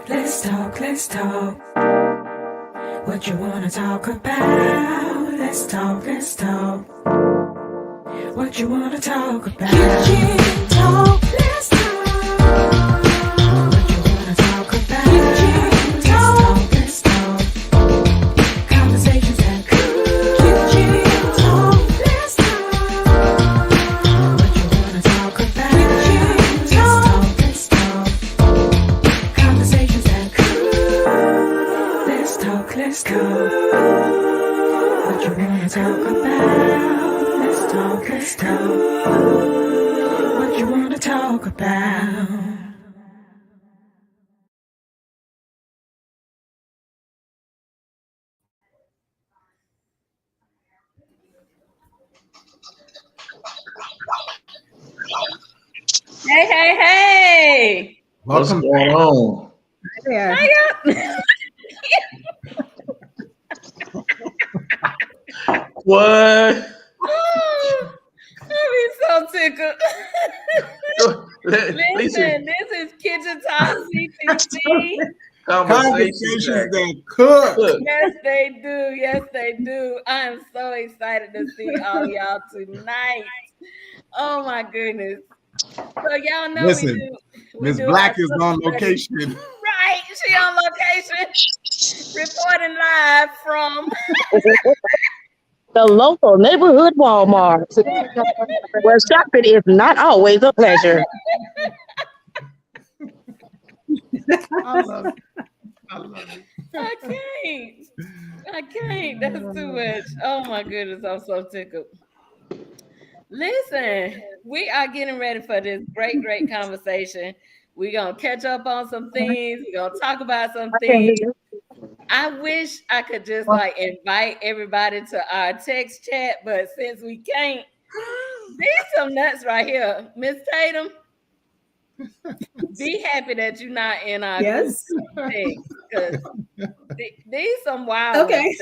Let's talk. What you wanna talk about? Let's talk. What you wanna talk about? Kitchen talk. Let's talk. What you wanna talk about? Kitchen talk. Let's talk. Conversations that cool. Kitchen talk. Let's talk. What you wanna talk about? Kitchen talk. Let's talk. Conversations that cool. Let's talk. What you wanna talk about? Let's talk. What you wanna talk about? Hey. Welcome. What's going on? Hi there. What? Oh, I'm so tickled. Listen, this is Kitchen Talk CTC. Conversations that cook. Yes, they do. I am so excited to see all y'all tonight. Oh my goodness. So y'all know Miss Black is on location. Right, she on location. Reporting live from the local neighborhood Walmart, where shopping is not always a pleasure. I love it. I can't. That's too much. Oh my goodness, I'm so tickled. Listen, we are getting ready for this great conversation. We're going to catch up on some things. We're going to talk about some things. I wish I could just invite everybody to our text chat, but since we can't, these some nuts right here. Miss Tatum, be happy that you're not in our group text, because these some wild ones.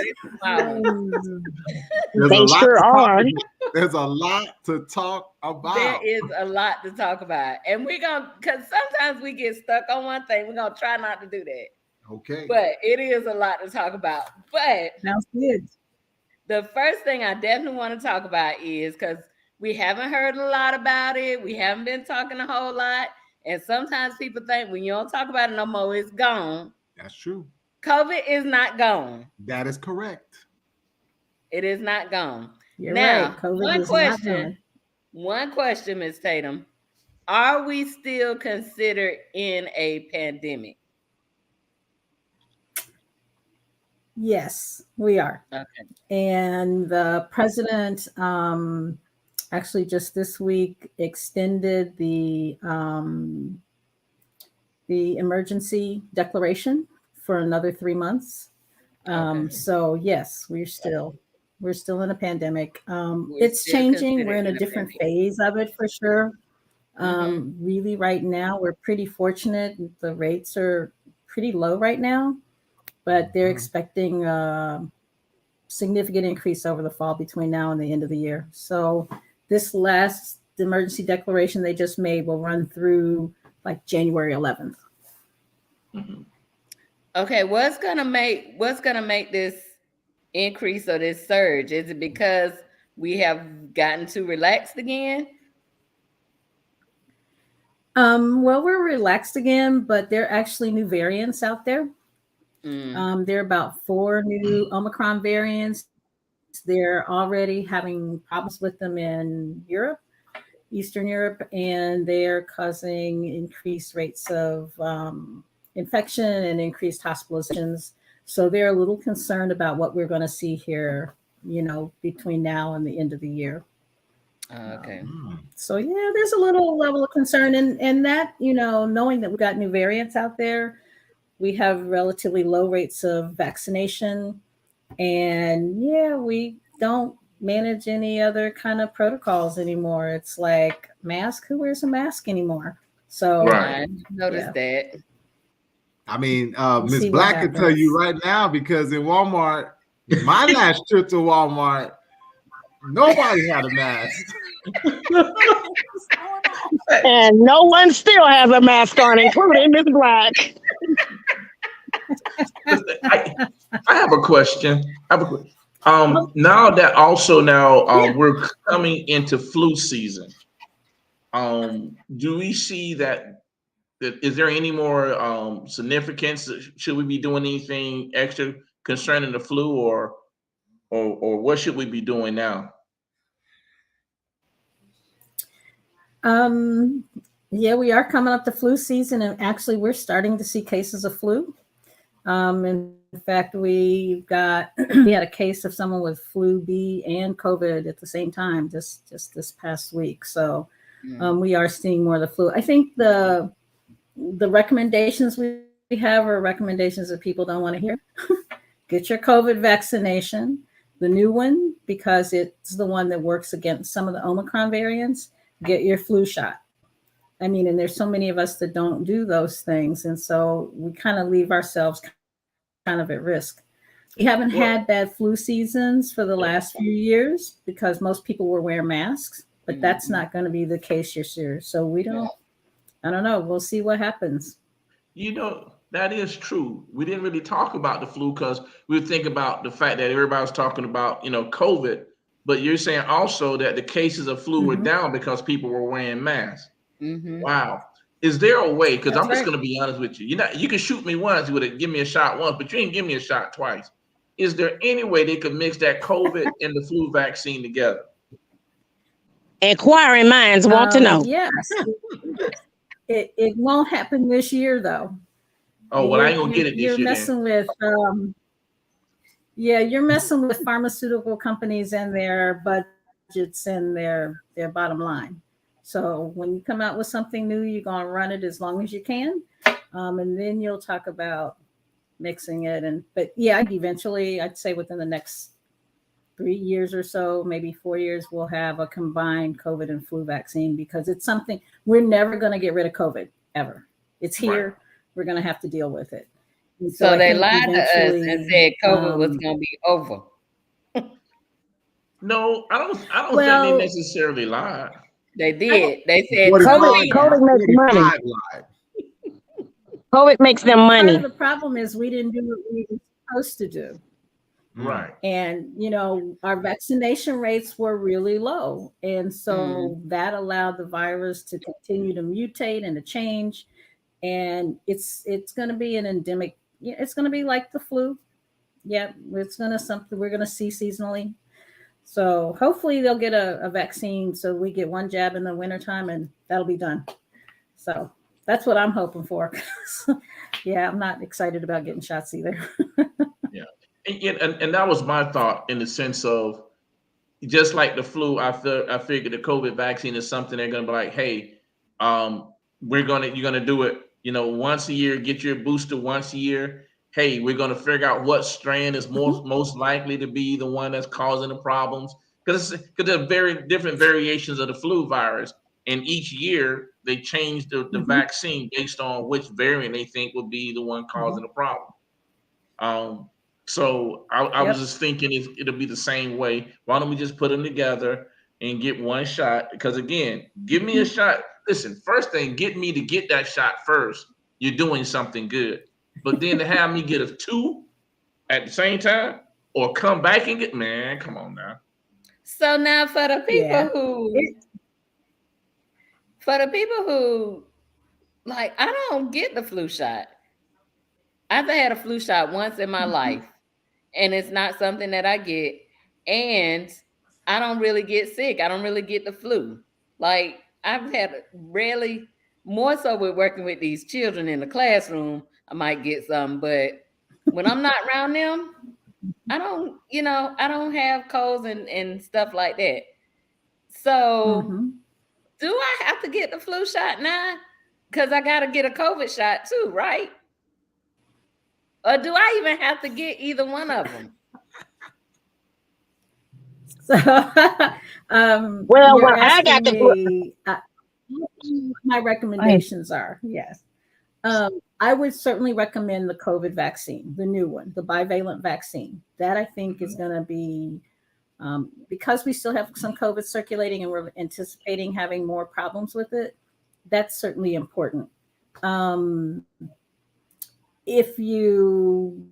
There's a lot to talk about. There is a lot to talk about. And we're going to, because sometimes we get stuck on one thing. We're going to try not to do that. Okay. But it is a lot to talk about. But sounds good. The first thing I definitely want to talk about is, because we haven't heard a lot about it. We haven't been talking a whole lot. And sometimes people think when you don't talk about it no more, it's gone. That's true. COVID is not gone. That is correct. It is not gone. You're now, right. One question, Ms. Tatum. Are we still considered in a pandemic? Yes, we are. Okay. And the president actually just this week extended the emergency declaration for another 3 months. So yes, we're still in a pandemic. It's changing. We're in a different phase of it for sure. Really right now, we're pretty fortunate. The rates are pretty low right now, but they're expecting a significant increase over the fall between now and the end of the year. So this last emergency declaration they just made will run through like January 11th. Okay, what's gonna make this increase or this surge? Is it because we have gotten too relaxed again? Well, we're relaxed again, but there are actually new variants out there. There are about 4 new Omicron variants. They're already having problems with them in Europe, Eastern Europe, and they're causing increased rates of infection and increased hospitalizations. So they're a little concerned about what we're going to see here, between now and the end of the year. Okay. So yeah, there's a little level of concern, and that, knowing that we got new variants out there, we have relatively low rates of vaccination, and we don't manage any other kind of protocols anymore. It's like mask, who wears a mask anymore? So I noticed that. I mean, Miss Black can tell you right now, because in Walmart, my last trip to Walmart, nobody had a mask. And no one still has a mask on, including Miss Black. I have a question. Now that also now Yeah. we're coming into flu season. Do we see that? Is there any more significance? Should we be doing anything extra concerning the flu, or what should we be doing now? Um, yeah, we are coming up to flu season, and actually, we're starting to see cases of flu. In fact, we we had a case of someone with flu B and COVID at the same time just this past week. So we are seeing more of the flu. I think the recommendations we have are recommendations that people don't want to hear. Get your COVID vaccination, the new one, because it's the one that works against some of the Omicron variants. Get your flu shot. I mean, and there's so many of us that don't do those things. And so we kind of leave ourselves kind of at risk. We haven't had bad flu seasons for the last few years because most people were wearing masks, but that's not going to be the case this year. So I don't know. We'll see what happens. That is true. We didn't really talk about the flu because we would think about the fact that everybody was talking about, COVID. But you're saying also that the cases of flu were down because people were wearing masks. Wow. Is there a way? Because I'm just going to be honest with you. You can shoot me once, you would give me a shot once, but you ain't give me a shot twice. Is there any way they could mix that COVID and the flu vaccine together? Inquiring minds want to know. Yes. It won't happen this year, though. Oh, well, I ain't gonna get it this year. You're messing with, you're messing with pharmaceutical companies and their budgets and their bottom line. So when you come out with something new, you're gonna run it as long as you can, and then you'll talk about mixing it. But eventually, I'd say within the next 3 years or so, maybe 4 years, we'll have a combined COVID and flu vaccine because it's something we're never going to get rid of COVID ever. It's here. Right. We're going to have to deal with it. So they lied to us and said COVID was going to be over. No, I don't think they necessarily lied. They did. They said COVID makes money. COVID makes them money. Part of the problem is we didn't do what we were supposed to do. Right. And, our vaccination rates were really low. And so that allowed the virus to continue to mutate and to change. And it's going to be an endemic. It's going to be like the flu. Yeah, it's going to something we're going to see seasonally. So hopefully they'll get a vaccine so we get one jab in the wintertime and that'll be done. So that's what I'm hoping for. Yeah, I'm not excited about getting shots either. Yeah. And that was my thought in the sense of just like the flu, I figured the COVID vaccine is something they're going to be like, hey, you're going to do it, once a year, get your booster once a year. Hey, we're going to figure out what strain is most likely to be the one that's causing the problems. Because there are very different variations of the flu virus. And each year they change the vaccine based on which variant they think will be the one causing the problem. So I was just thinking it'll be the same way. Why don't we just put them together and get one shot? Because again, give me a shot. Listen, first thing, get me to get that shot first. You're doing something good. But then to have me get a 2 at the same time or come back and man, come on now. So now for the people who like, I don't get the flu shot. I've had a flu shot once in my life, and it's not something that I get. And I don't really get sick. I don't really get the flu. Like, I've had rarely, more so with working with these children in the classroom, I might get some. But when I'm not around them, I don't have colds and stuff like that. So do I have to get the flu shot now? Because I got to get a COVID shot too, right? Or do I even have to get either one of them? So, well, I got my recommendations are, yes. I would certainly recommend the COVID vaccine, the new one, the bivalent vaccine. That I think is going to be, because we still have some COVID circulating and we're anticipating having more problems with it, that's certainly important. if you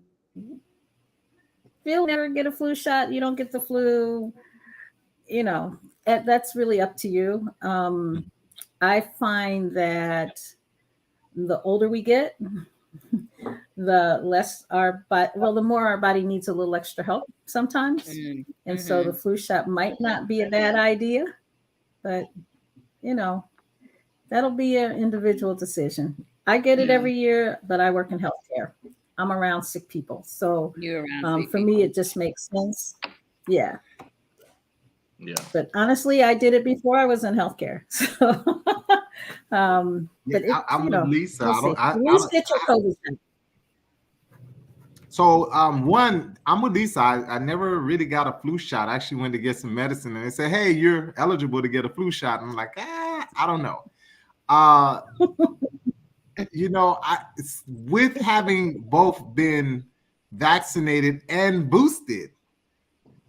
feel never get a flu shot, you don't get the flu, you know, that's really up to you. I find that the older we get, the less our body, well, the more our body needs a little extra help sometimes. And so the flu shot might not be a bad idea, but you know, that'll be an individual decision. I get it every year, but I work in healthcare. I'm around sick people. So You're around for me, it just makes sense. Yeah. Yeah. But honestly, I did it before I was in healthcare. So, but it, I'm you with know, Lisa. we'll see. At least get your COVID shot. So one, I'm with Lisa. I never really got a flu shot. I actually went to get some medicine, and they said, "Hey, you're eligible to get a flu shot." And I'm like, I don't know. You know, with having both been vaccinated and boosted,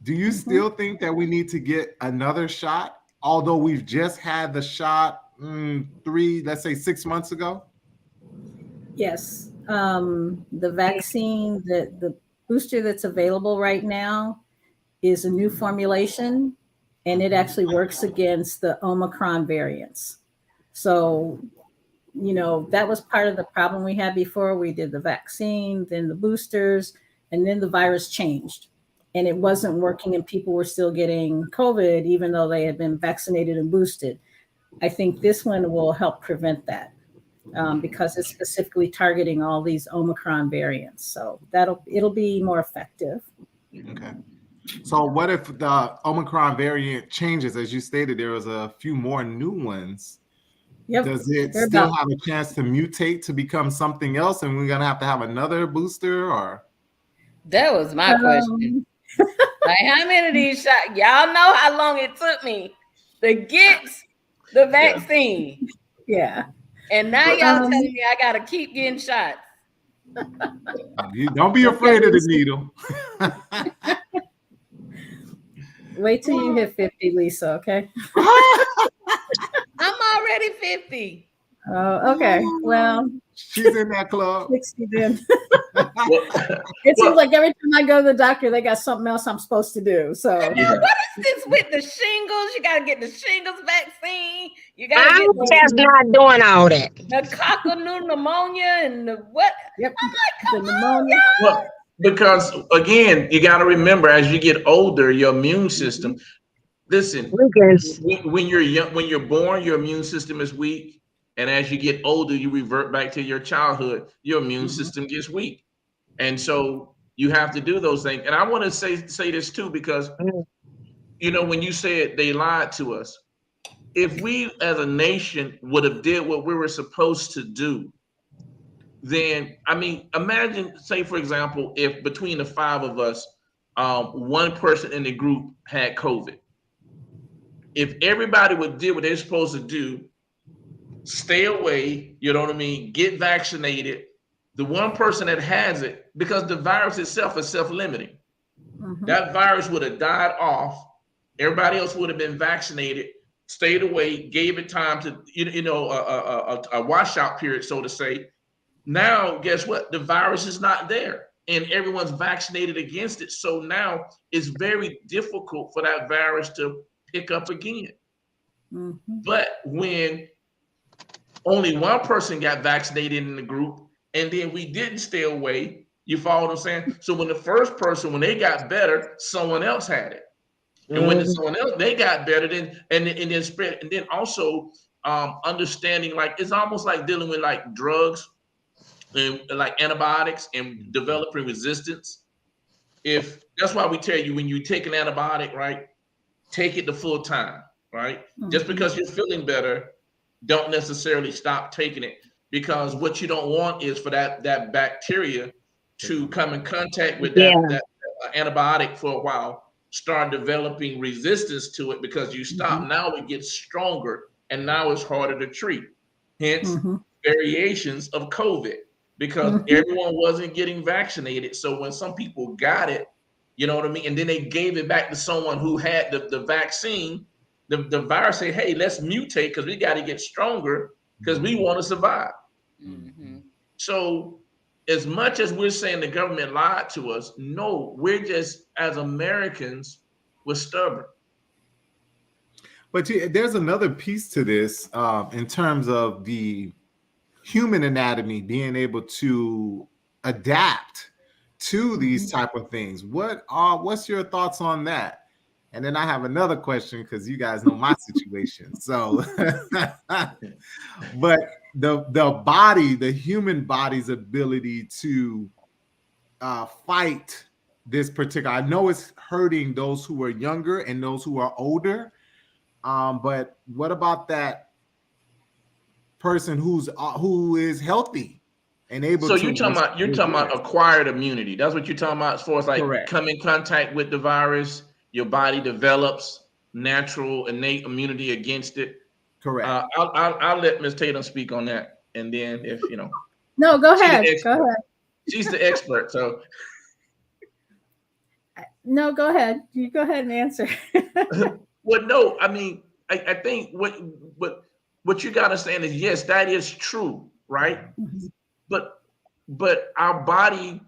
do you still think that we need to get another shot? Although we've just had the shot let's say 6 months ago. Yes. The vaccine, the booster that's available right now is a new formulation, and it actually works against the Omicron variants. So, you know, that was part of the problem we had before. We did the vaccine, then the boosters, and then the virus changed. And it wasn't working, and people were still getting COVID, even though they had been vaccinated and boosted. I think this one will help prevent that. Because it's specifically targeting all these Omicron variants. So it'll be more effective. Okay. So what if the Omicron variant changes? As you stated, there was a few more new ones. Yep. Does it still have a chance to mutate to become something else, and we're gonna have another booster? Or that was my question. Like, how many of these shots? Y'all know how long it took me to get the vaccine. Yeah. And now y'all telling me I gotta keep getting shots. You don't be afraid of the needle. Wait till you hit 50, Lisa, okay? I'm already 50. Oh, okay. Well, she's in that club. 60 then. It seems like every time I go to the doctor, they got something else I'm supposed to do. So what is this with the shingles? You gotta get the shingles vaccine. You gotta I'm just not doing all that. The cockanoo pneumonia and the what? Yep. I'm like, the pneumonia. Well, because again, you got to remember, as you get older, your immune system. Listen, when you're young, when you're born, your immune system is weak, and as you get older, you revert back to your childhood. Your immune system gets weak, and so you have to do those things. And I want to say this too, because you know, when you said they lied to us, if we as a nation would have did what we were supposed to do, then I mean, imagine, say for example, if between the five of us, one person in the group had COVID. If everybody would do what they're supposed to do, stay away, you know what I mean, get vaccinated, the one person that has it, because the virus itself is self-limiting, that virus would have died off, everybody else would have been vaccinated, stayed away, gave it time to, a washout period, so to say. Now, guess what? The virus is not there, and everyone's vaccinated against it. So now it's very difficult for that virus to pick up again. But when only one person got vaccinated in the group, and then we didn't stay away, you follow what I'm saying? So when the first person, when they got better, someone else had it. And when someone else, they got better, and then spread. And then also understanding, like, it's almost like dealing with like drugs and like antibiotics and developing resistance. If that's why we tell you, when you take an antibiotic, right, take it the full time, right? Just because you're feeling better, don't necessarily stop taking it, because what you don't want is for that bacteria to come in contact with that antibiotic for a while, start developing resistance to it, because you stop. Now it gets stronger, and now it's harder to treat. Hence, variations of COVID, because everyone wasn't getting vaccinated. So when some people got it, you know what I mean, and then they gave it back to someone who had the vaccine, the virus said, hey, let's mutate because we got to get stronger because we want to survive. So as much as we're saying the government lied to us, no, we're just, as Americans, we're stubborn. But there's another piece to this in terms of the human anatomy being able to adapt to these type of things. What's your thoughts on that? And then I have another question because you guys know my situation. So, but the human body's ability to fight this particular, I know it's hurting those who are younger and those who are older. But what about that person who is healthy and able So to you're talking about acquired immunity. That's what you're talking about as far as like Correct. come in contact with the virus, your body develops natural innate immunity against it. Correct. I'll let Ms. Tatum speak on that, and then if No, go she's the ahead. expert. Go ahead. She's the expert. So No, go ahead. You go ahead and answer. well, no, I mean, I think what you got to understand is yes, that is true, right? But our body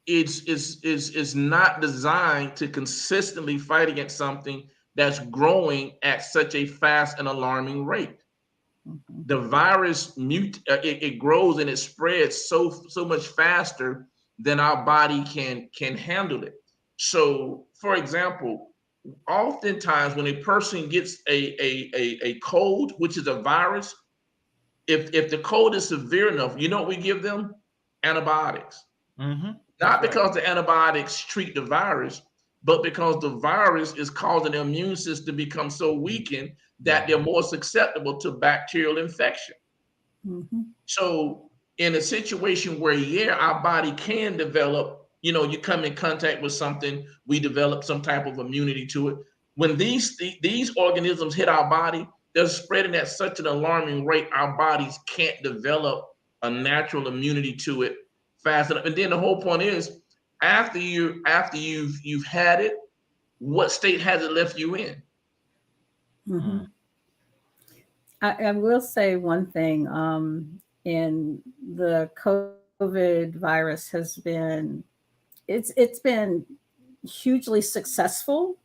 is not designed to consistently fight against something that's growing at such a fast and alarming rate. The virus it grows and it spreads so much faster than our body can handle it. So, for example, oftentimes when a person gets a cold, which is a virus, if the cold is severe enough, you know what we give them? Antibiotics. Not because the antibiotics treat the virus, but because the virus is causing the immune system to become so weakened that they're more susceptible to bacterial infection. So in a situation where, yeah, our body can develop, you come in contact with something, we develop some type of immunity to it. When these organisms hit our body, they're spreading at such an alarming rate, our bodies can't develop a natural immunity to it fast enough. And then the whole point is, after you've had it, what state has it left you in? I will say one thing. In the COVID virus has been it's been hugely successful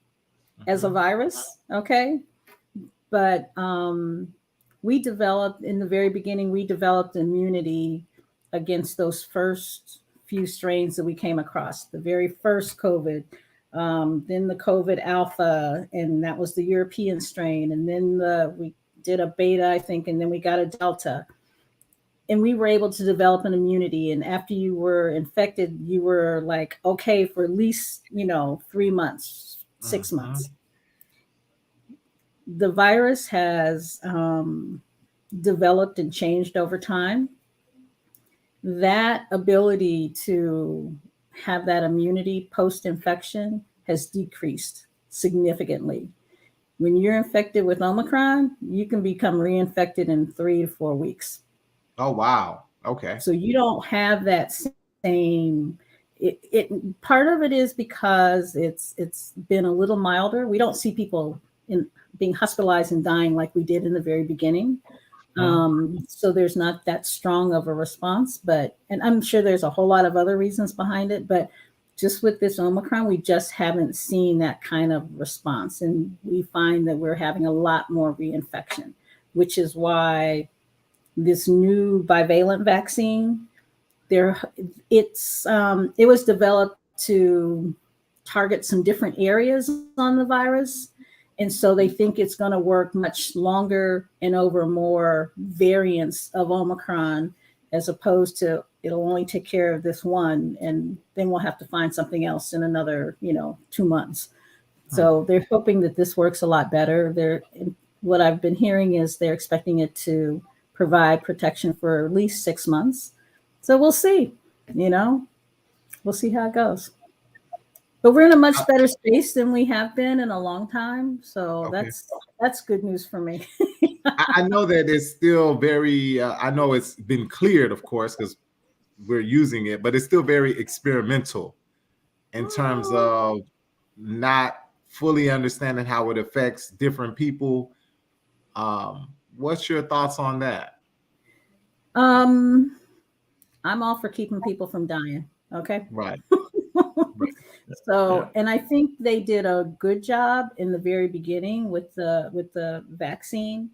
as a virus. Okay, but we developed in the very beginning. We developed immunity against those first few strains that we came across. The very first COVID, then the COVID alpha, and that was the European strain, and then we did a beta, I think, and then we got a delta. And we were able to develop an immunity. And after you were infected, you were like, okay, for at least, 3 months, 6 months. The virus has developed and changed over time. That ability to have that immunity post-infection has decreased significantly. When you're infected with Omicron, you can become reinfected in 3 to 4 weeks. Oh, wow. Okay. So you don't have that same. It part of it is because it's been a little milder. We don't see people being hospitalized and dying like we did in the very beginning. So there's not that strong of a response, and I'm sure there's a whole lot of other reasons behind it, but just with this Omicron, we just haven't seen that kind of response. And we find that we're having a lot more reinfection, which is why this new bivalent vaccine, it was developed to target some different areas on the virus. And so they think it's going to work much longer and over more variants of Omicron, as opposed to it'll only take care of this one, and then we'll have to find something else in another, 2 months. So they're hoping that this works a lot better. What I've been hearing is they're expecting it to provide protection for at least 6 months. So we'll see, we'll see how it goes. But we're in a much better space than we have been in a long time. So Okay. that's good news for me. I know that it's still very, I know it's been cleared, of course, because we're using it, but it's still very experimental in terms of not fully understanding how it affects different people. What's your thoughts on that? I'm all for keeping people from dying. Okay. Right. So, and I think they did a good job in the very beginning with the vaccine.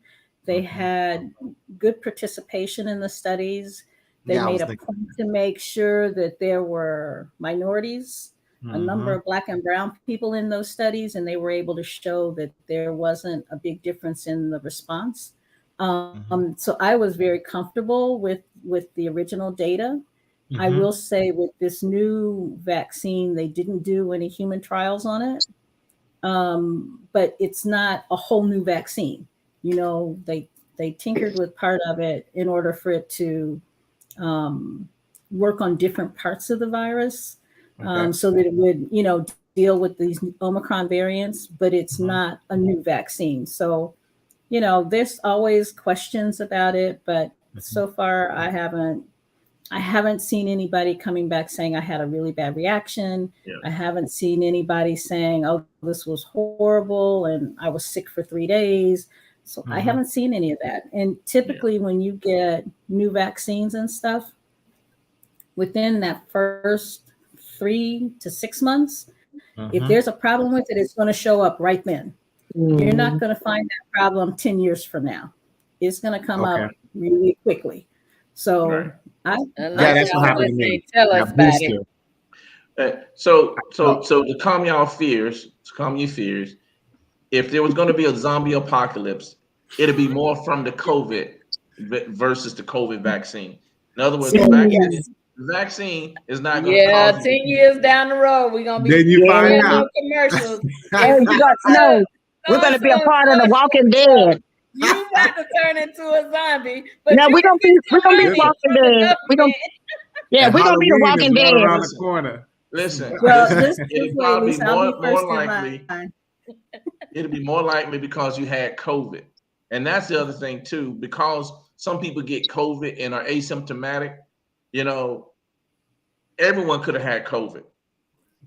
They had good participation in the studies. They Yeah, I made was a thinking. point to make sure that there were minorities, a number of Black and brown people in those studies, and they were able to show that there wasn't a big difference in the response. So I was very comfortable with the original data. I will say with this new vaccine, they didn't do any human trials on it, but it's not a whole new vaccine. You know, they tinkered with part of it in order for it to work on different parts of the virus, so that it would, you know, deal with these Omicron variants. But it's not a new vaccine, so you know, there's always questions about it. But so far, I haven't seen anybody coming back saying I had a really bad reaction. Yeah. I haven't seen anybody saying, "Oh, this was horrible," and I was sick for 3 days. So I haven't seen any of that. And typically, when you get new vaccines and stuff, within that first 3 to 6 months, if there's a problem with it, it's going to show up right then. You're not going to find that problem 10 years from now. It's going to come up really quickly. So That's what happened to me. Tell us about it. So to calm your fears, if there was going to be a zombie apocalypse, it'd be more from the COVID versus the COVID vaccine. In other words, the vaccine is not going to cause 10 years down the road, we're gonna be Then you find out. commercials. We're gonna be a part of the Walking Dead. You about to turn into a zombie, but No, we're gonna be the Walking Dead. We're gonna be the Walking Right Dead. around the corner. Listen, well, this it'll way, probably be Lisa, I'll be more first in likely. line. It'll be more likely because you had COVID, and that's the other thing too. Because some people get COVID and are asymptomatic. You know, everyone could have had COVID.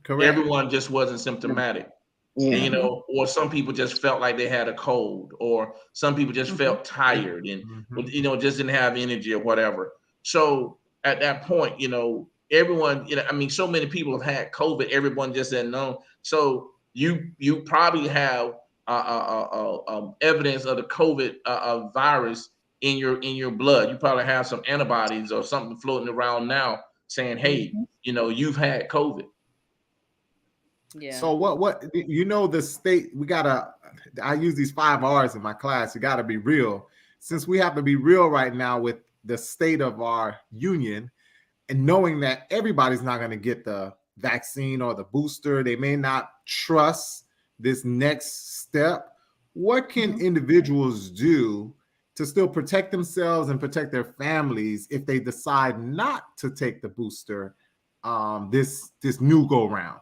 Correct. Everyone just wasn't symptomatic. And, you know, or some people just felt like they had a cold, or some people just felt tired and you know, just didn't have energy or whatever. So at that point, you know, everyone, you know, I mean, so many people have had COVID, everyone just didn't know. So you probably have evidence of the COVID virus in your blood. You probably have some antibodies or something floating around now saying, hey, you know, you've had COVID. Yeah. So what you know, the state, I use these 5 R's in my class. You gotta be real. Since we have to be real right now with the state of our union, and knowing that everybody's not going to get the vaccine or the booster, they may not trust this next step. What can individuals do to still protect themselves and protect their families if they decide not to take the booster this new go round?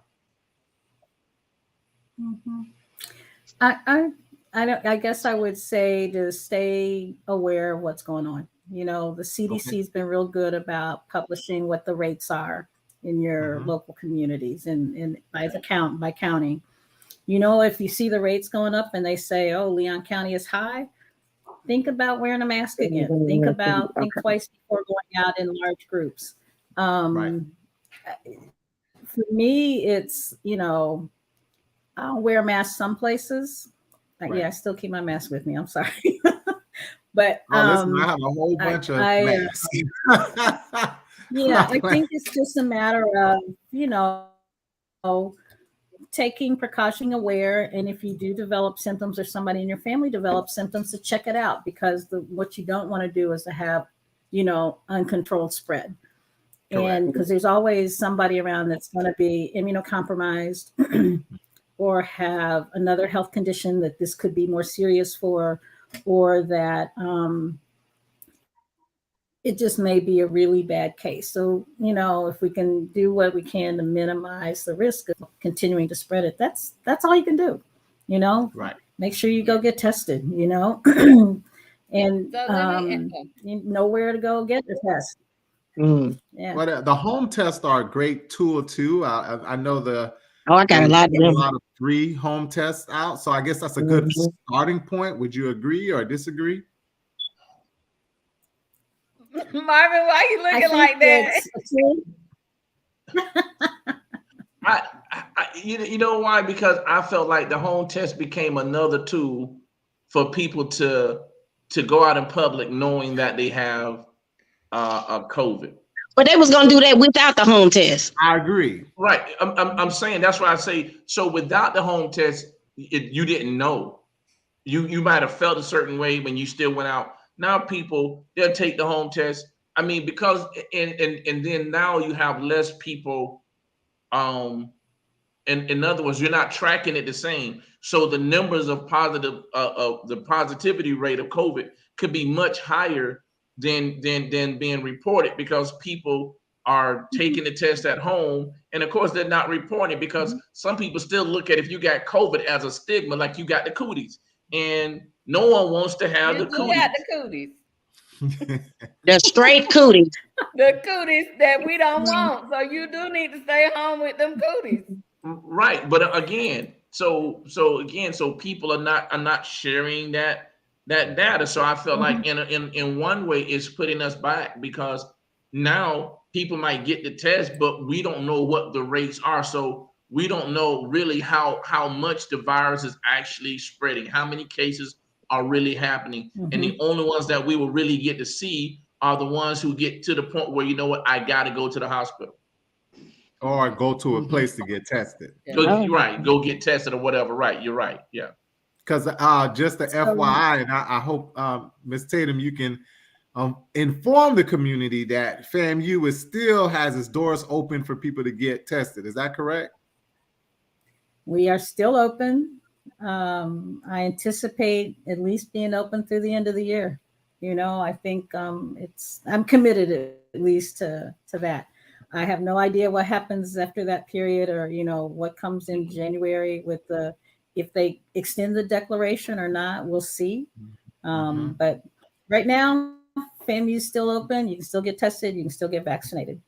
I guess I would say to stay aware of what's going on. You know, the CDC has been real good about publishing what the rates are in your local communities and by county. You know, if you see the rates going up and they say, oh, Leon County is high, think about wearing a mask again. Think twice before going out in large groups. For me, it's, you know, I'll wear a mask some places. Yeah, I still keep my mask with me. I'm sorry. But listen, I have a whole bunch of masks. Yeah, I think it's just a matter of, you know, taking precaution aware. And if you do develop symptoms or somebody in your family develops symptoms, to check it out, because what you don't want to do is to have, you know, uncontrolled spread. Correct. And because there's always somebody around that's going to be immunocompromised or have another health condition that this could be more serious for, or that it just may be a really bad case. So, you know, if we can do what we can to minimize the risk of continuing to spread it, that's all you can do, you know? Right. Make sure you go get tested, you know? And you know where to go get the test. Yeah. But the home tests are a great tool too. I know I got a lot of free home tests out. So I guess that's a good starting point. Would you agree or disagree? Marvin, why you I looking like think that? You know why? Because I felt like the home test became another tool for people to go out in public knowing that they have a COVID. But they was gonna do that without the home test. I agree. Right. I'm saying that's why I say so. Without the home test, you didn't know. You might have felt a certain way when you still went out. Now people they'll take the home test. I mean, because and then now you have less people. In other words, you're not tracking it the same. So the numbers of positive, the positivity rate of COVID could be much higher than being reported because people are taking the test at home, and of course they're not reporting because some people still look at if you got COVID as a stigma, like you got the cooties, and no one wants to have You the do cooties. got the cooties. The straight cootie. The cooties that we don't want. So you do need to stay home with them cooties. Right, but again, so people are not sharing that data. So I feel like in one way it's putting us back because now people might get the test, but we don't know what the rates are. So we don't know really how much the virus is actually spreading, how many cases are really happening, and the only ones that we will really get to see are the ones who get to the point where you know what, I got to go to the hospital. Or go to a place to get tested. Go get tested or whatever. Right, you're right. Yeah. Because just the FYI, and I hope Ms. Tatum, you can inform the community that FAMU still has its doors open for people to get tested. Is that correct? We are still open. I anticipate at least being open through the end of the year. You know, I think I'm committed at least to that. I have no idea what happens after that period or, you know, what comes in January with if they extend the declaration or not, we'll see. But right now, FAMU is still open. You can still get tested. You can still get vaccinated.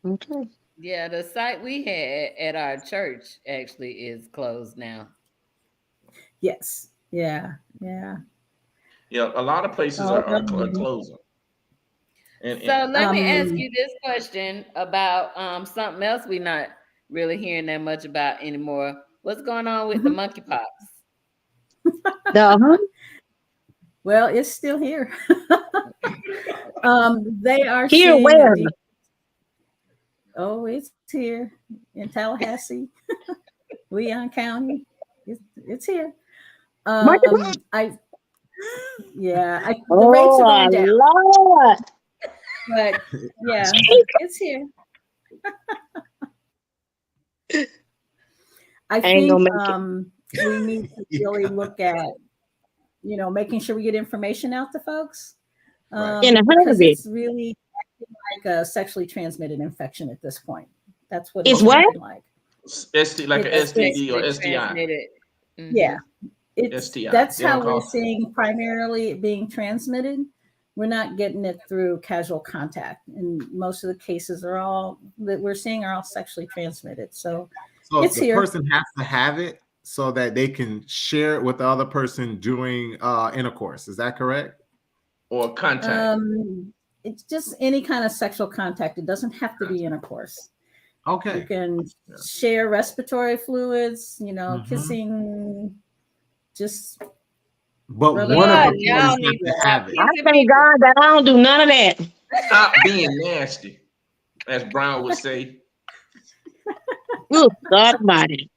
Okay. Yeah, the site we had at our church actually is closed now. Yes. Yeah. Yeah, a lot of places are closing. So let me ask you this question about something else we're not really hearing that much about anymore. What's going on with the monkeypox? Well, it's still here. They are here seeing where? It's here in Tallahassee, Leon County. It's here. The rates are going down. Lord. But yeah, it's here. I think we need to really look at, you know, making sure we get information out to folks. Because it's really acting like a sexually transmitted infection at this point. That's what it's acting like. Like an STD or STI. Yeah. STI. That's how we're seeing primarily it being transmitted. We're not getting it through casual contact. And most of the cases that we're seeing are all sexually transmitted. So it's the here. Person has to have it so that they can share it with the other person during intercourse. Is that correct? Or contact? It's just any kind of sexual contact. It doesn't have to be intercourse. Okay. You can share respiratory fluids, you know, kissing, just. But one of the parties have to have it. I thank God that I don't do none of that. Stop being nasty, as Brown would say. Good God Almighty.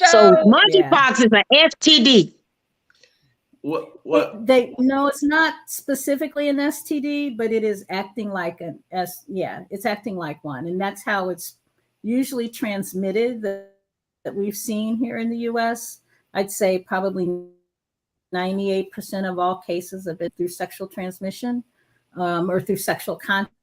So monkeypox is an STD. What? No, it's not specifically an STD, but it is acting like it's acting like one, and that's how it's usually transmitted that we've seen here in the U.S. I'd say probably 98% of all cases have been through sexual transmission or through sexual contact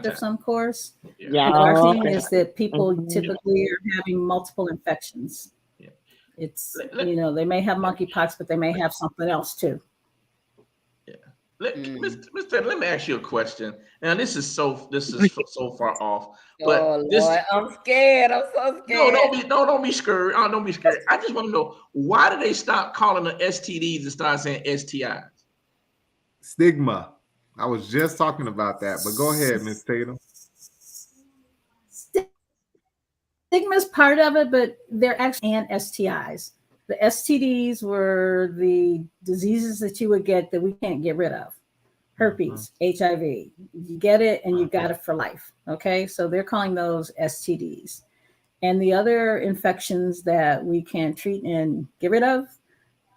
of some course. Yeah. What we're seeing is that people typically are having multiple infections. It's, you know, they may have monkeypox, but they may have something else too. Yeah. Mr. Let me ask you a question. Now, this is so far off. But Lord, I'm scared. I'm so scared. No, don't be scared. Don't be scared. I just want to know, why did they stop calling them STDs and start saying STIs? Stigma. I was just talking about that, but go ahead, Miss Tatum. Stigma is part of it, but they're actually and STIs. The STDs were the diseases that you would get that we can't get rid of. Herpes, HIV. You get it and you got it for life. Okay. So they're calling those STDs. And the other infections that we can treat and get rid of,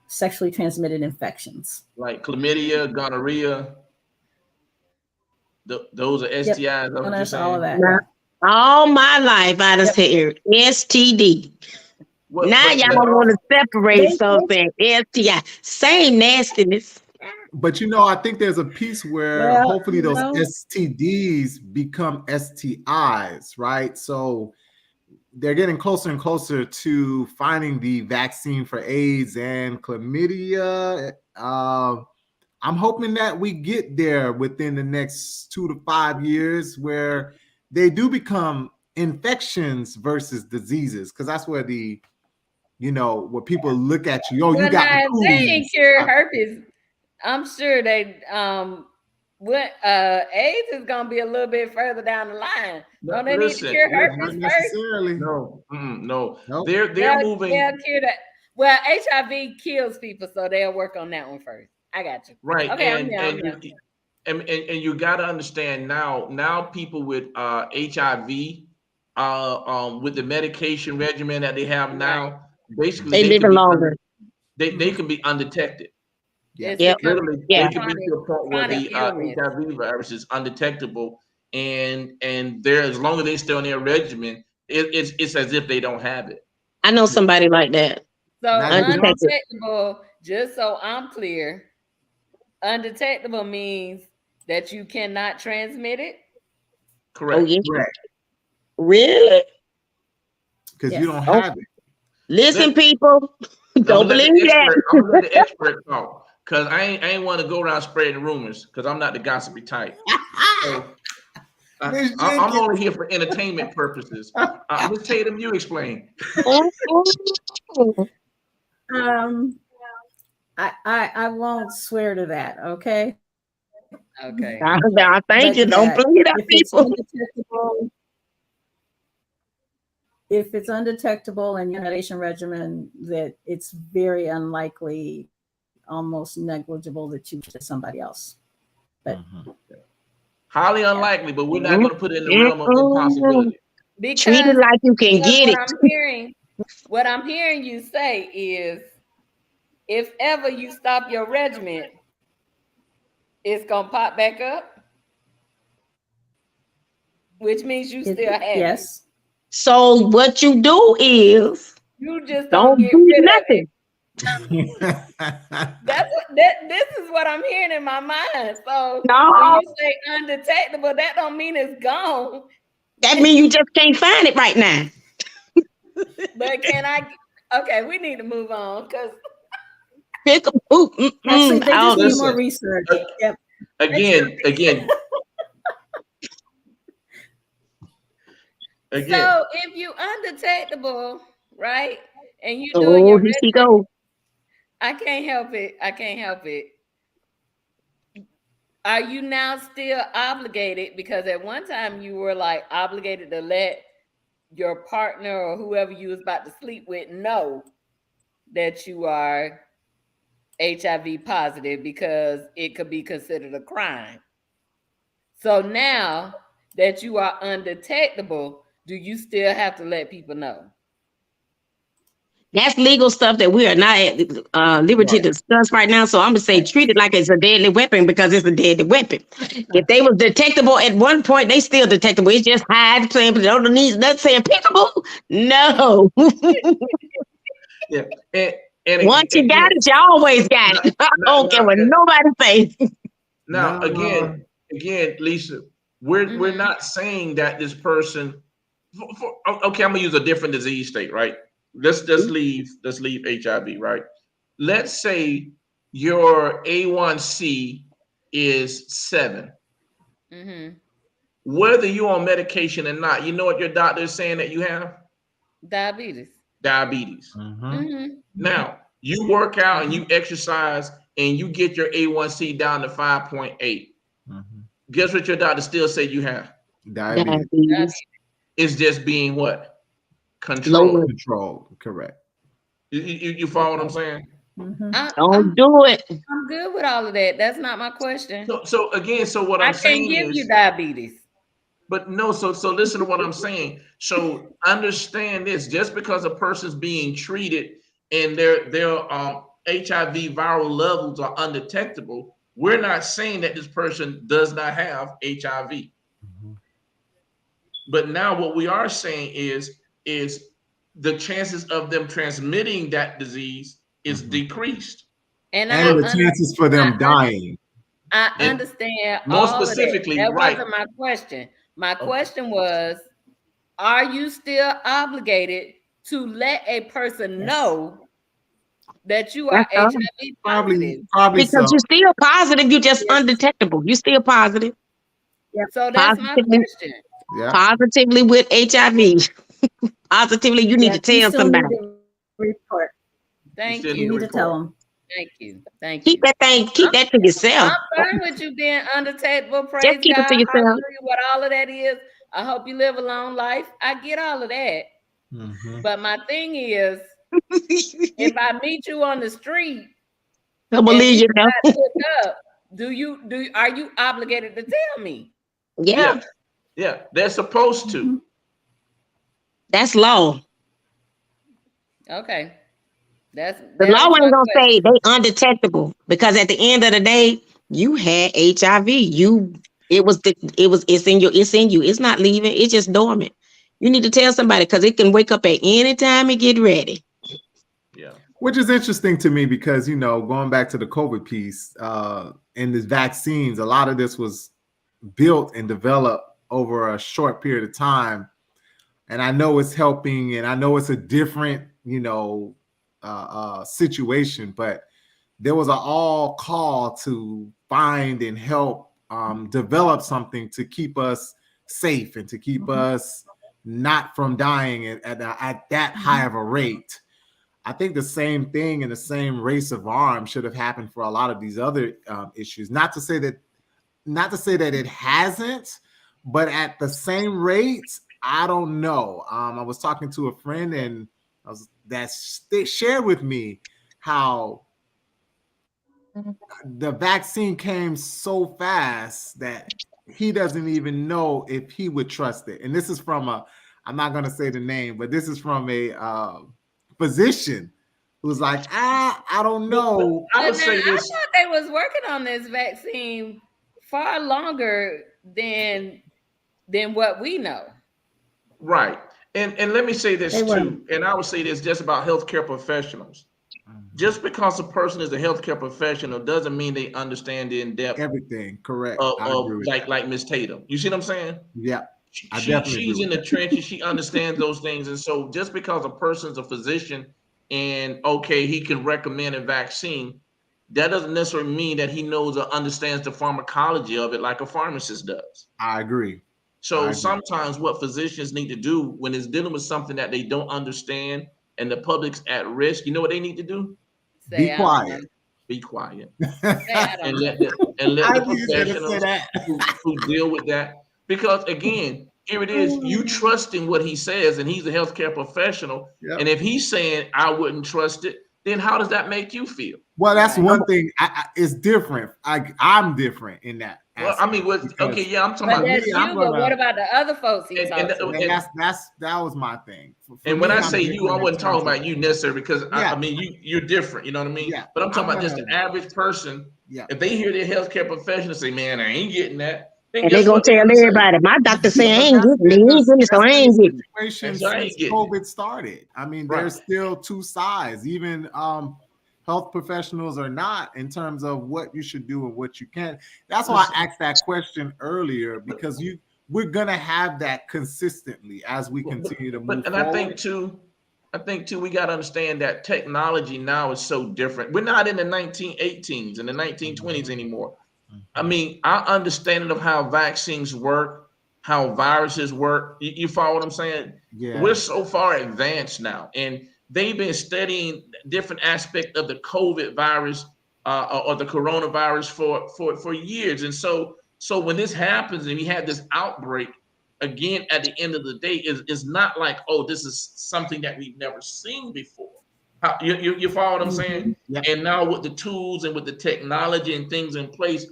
sexually transmitted infections. Like chlamydia, gonorrhea. Those are STIs. Yep. That's what you're saying? All of that. Now, all my life I just heard STD. Now y'all want to separate something. STI. Same nastiness. But I think there's a piece where hopefully those STDs become STIs, right? So they're getting closer and closer to finding the vaccine for AIDS and chlamydia. I'm hoping that we get there within the next 2 to 5 years where they do become infections versus diseases, because that's where where people look at you. Oh, you got the cooties. They ain't cure herpes. I'm sure they AIDS is gonna be a little bit further down the line. Don't they need to cure herpes first? No. They're moving. They'll cure that. Well, HIV kills people, so they'll work on that one first. I got you. Right. Okay, and you got to understand now people with HIV with the medication regimen that they have now, basically they live longer. They can be undetected. Yeah. Literally, they can be to a point where the HIV virus is undetectable, and they're, as long as they stay on their regimen, it's as if they don't have it. I know somebody like that. So undetectable, just so I'm clear, undetectable means that you cannot transmit it. Correct. Oh, yeah. Correct. Really? Because you don't have it. Listen, people, don't believe that. I'm gonna let the expert talk. Because I ain't want to go around spreading rumors, because I'm not the gossipy type. So, I'm only here for entertainment purposes. Miss Tatum, you explain. I won't swear to that. Okay. Okay. I thank you. Don't believe that, people. If it's undetectable and your medication regimen, that it's very unlikely, almost negligible, that you to somebody else. But highly unlikely, but we're not going to put it in the realm of impossibility. Because treat it like you can get it. What I'm hearing you say is, if ever you stop your regimen, it's gonna pop back up, which means you still have it. Yes. So what you do is you just don't get do rid nothing. Of it. This is what I'm hearing in my mind. So when you say undetectable, that don't mean it's gone. That means you just can't find it right now. But can I? Okay, we need to move on because actually, they just need more research. Yep. Again. So if you undetectable, right, and you doing your regimen, I can't help it. Are you now still obligated? Because at one time you were like obligated to let your partner or whoever you was about to sleep with know that you are HIV positive, because it could be considered a crime. So now that you are undetectable, do you still have to let people know? That's legal stuff that we are not at liberty to discuss right now. So I'm gonna say treat it like it's a deadly weapon, because it's a deadly weapon. If they was detectable at one point, they still detectable. It's just hide saying, but don't need nothing saying pickable. No. Yeah. And once you got it, you always got it. I don't care what nobody says. Now, again, Lisa, we're not saying that this person. Okay, I'm gonna use a different disease state, right? Let's leave HIV, right? Let's say your A1C is 7. Mm-hmm. Whether you're on medication or not, you know what your doctor is saying that you have? Diabetes. Mm-hmm. Now, you work out and you exercise and you get your A1C down to 5.8. Guess what your doctor still say you have? Diabetes. Diabetes. It's just being what? Controlled. Lower. Control. Correct. You follow what I'm saying? Don't do it. I'm good with all of that. That's not my question. So again, so what I I'm can't saying give is, you diabetes. but no, so listen to what I'm saying. So understand this: just because a person's being treated and their HIV viral levels are undetectable, we're not saying that this person does not have HIV. But now what we are saying is the chances of them transmitting that disease is decreased. And And the chances for them dying. I And understand more all of that. specifically, That right. wasn't my question. My question was, are you still obligated to let a person know that you are That's all. HIV positive? Probably so. Because you're still positive, you're just undetectable. You're still positive. So that's my Positively, question. Yeah. positively with HIV. Positively, you need to You tell still need somebody. to report. Thank still You you. need to tell them. Thank you. Thank Keep you. that thing, keep that to yourself. I'm fine with you being undetectable. Just Praise keep it God. to yourself. Hallelujah. What all of that is. I hope you live a long life. I get all of that. But my thing is, if I meet you on the street Don't and we believe you decide now. to hook up, are you obligated to tell me? Yeah, Yeah, they're supposed to. that's law. Okay. The That law was my ain't gonna say question. they undetectable because at the end of the day, you had HIV. It's in you. It's not leaving. It's just dormant. You need to tell somebody because it can wake up at any time and get ready. Yeah. Which is interesting to me because, going back to the COVID piece, and the vaccines, a lot of this was built and developed over a short period of time. And I know it's helping, and I know it's a different, situation, but there was an all call to find and help develop something to keep us safe and to keep us not from dying at that high of a rate. I think the same thing in the same race of arms should have happened for a lot of these other issues. Not to say that it hasn't, but at the same rate, I don't know. I was talking to a friend, and they shared with me how the vaccine came so fast that he doesn't even know if he would trust it. And this is from I'm not going to say the name, but this is from a physician who's like, I don't know. I would say I this. thought they was working on this vaccine far longer than what we know. Right. And let me say this They were. too. And I would say this just about healthcare professionals. Just because a person is a healthcare professional doesn't mean they understand the in-depth Everything correct. of like Miss Tatum. You see what I'm saying? Yeah. I definitely She's agree in with the trenches. She understands those things. And so just because a person's a physician and okay, he can recommend a vaccine, that doesn't necessarily mean that he knows or understands the pharmacology of it like a pharmacist does. I agree. So sometimes what physicians need to do when it's dealing with something that they don't understand and the public's at risk, you know what they need to do? Be quiet. Be quiet. And let the professionals that. who deal with that. Because again, here it is, you trusting what he says, and he's a healthcare professional. Yep. And if he's saying I wouldn't trust it, then how does that make you feel? Well, that's one thing. It's different. I'm different in that. Well, I mean, okay, yeah, I'm talking about that's me. you, but what about the other folks he talks to? That was my thing. And when I say you, I wasn't talking about you necessarily because I mean you're different, you know what I mean? Yeah. But I'm talking about just the average person. Yeah. If they hear their healthcare professional say, "Man, I ain't getting that," then And guess they're gonna what they're tell gonna say? everybody, my doctor say I ain't That's getting it. He ain't getting it, so I ain't getting it. situation So I ain't since getting it. COVID started. I mean, there's still two sides, even health professionals or not, in terms of what you should do and what you can't. That's why I asked that question earlier, because we're gonna have that consistently as we continue to move And forward. I think too, we got to understand that technology now is so different. We're not in the 1918s and the 1920s anymore. I mean, our understanding of how vaccines work, how viruses work, you follow what I'm saying? Yeah. We're so far advanced now, and they've been studying different aspects of the COVID virus or the coronavirus for years. And so So when this happens and you have this outbreak, again, at the end of the day, it's not like, oh, this is something that we've never seen before. You follow what I'm saying? Yep. And now with the tools and with the technology and things in place,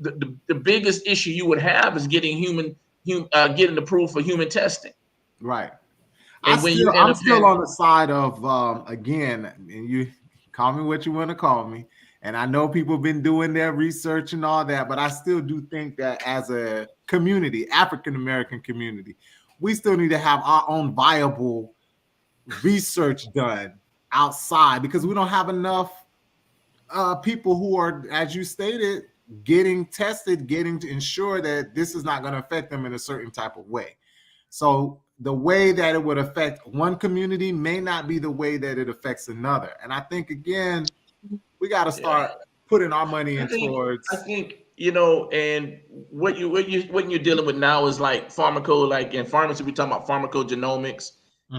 the biggest issue you would have is getting getting approved for human testing. Right. And I'm still on the side of again, and you call me what you want to call me. And I know people have been doing their research and all that, but I still do think that as a community, African American community, we still need to have our own viable research done outside, because we don't have enough people who are, as you stated, getting tested, getting to ensure that this is not going to affect them in a certain type of way. So the way that it would affect one community may not be the way that it affects another. And I think, again, we got to start putting our money in towards. I think, and what you're dealing with now is like like in pharmacy, we talking about pharmacogenomics,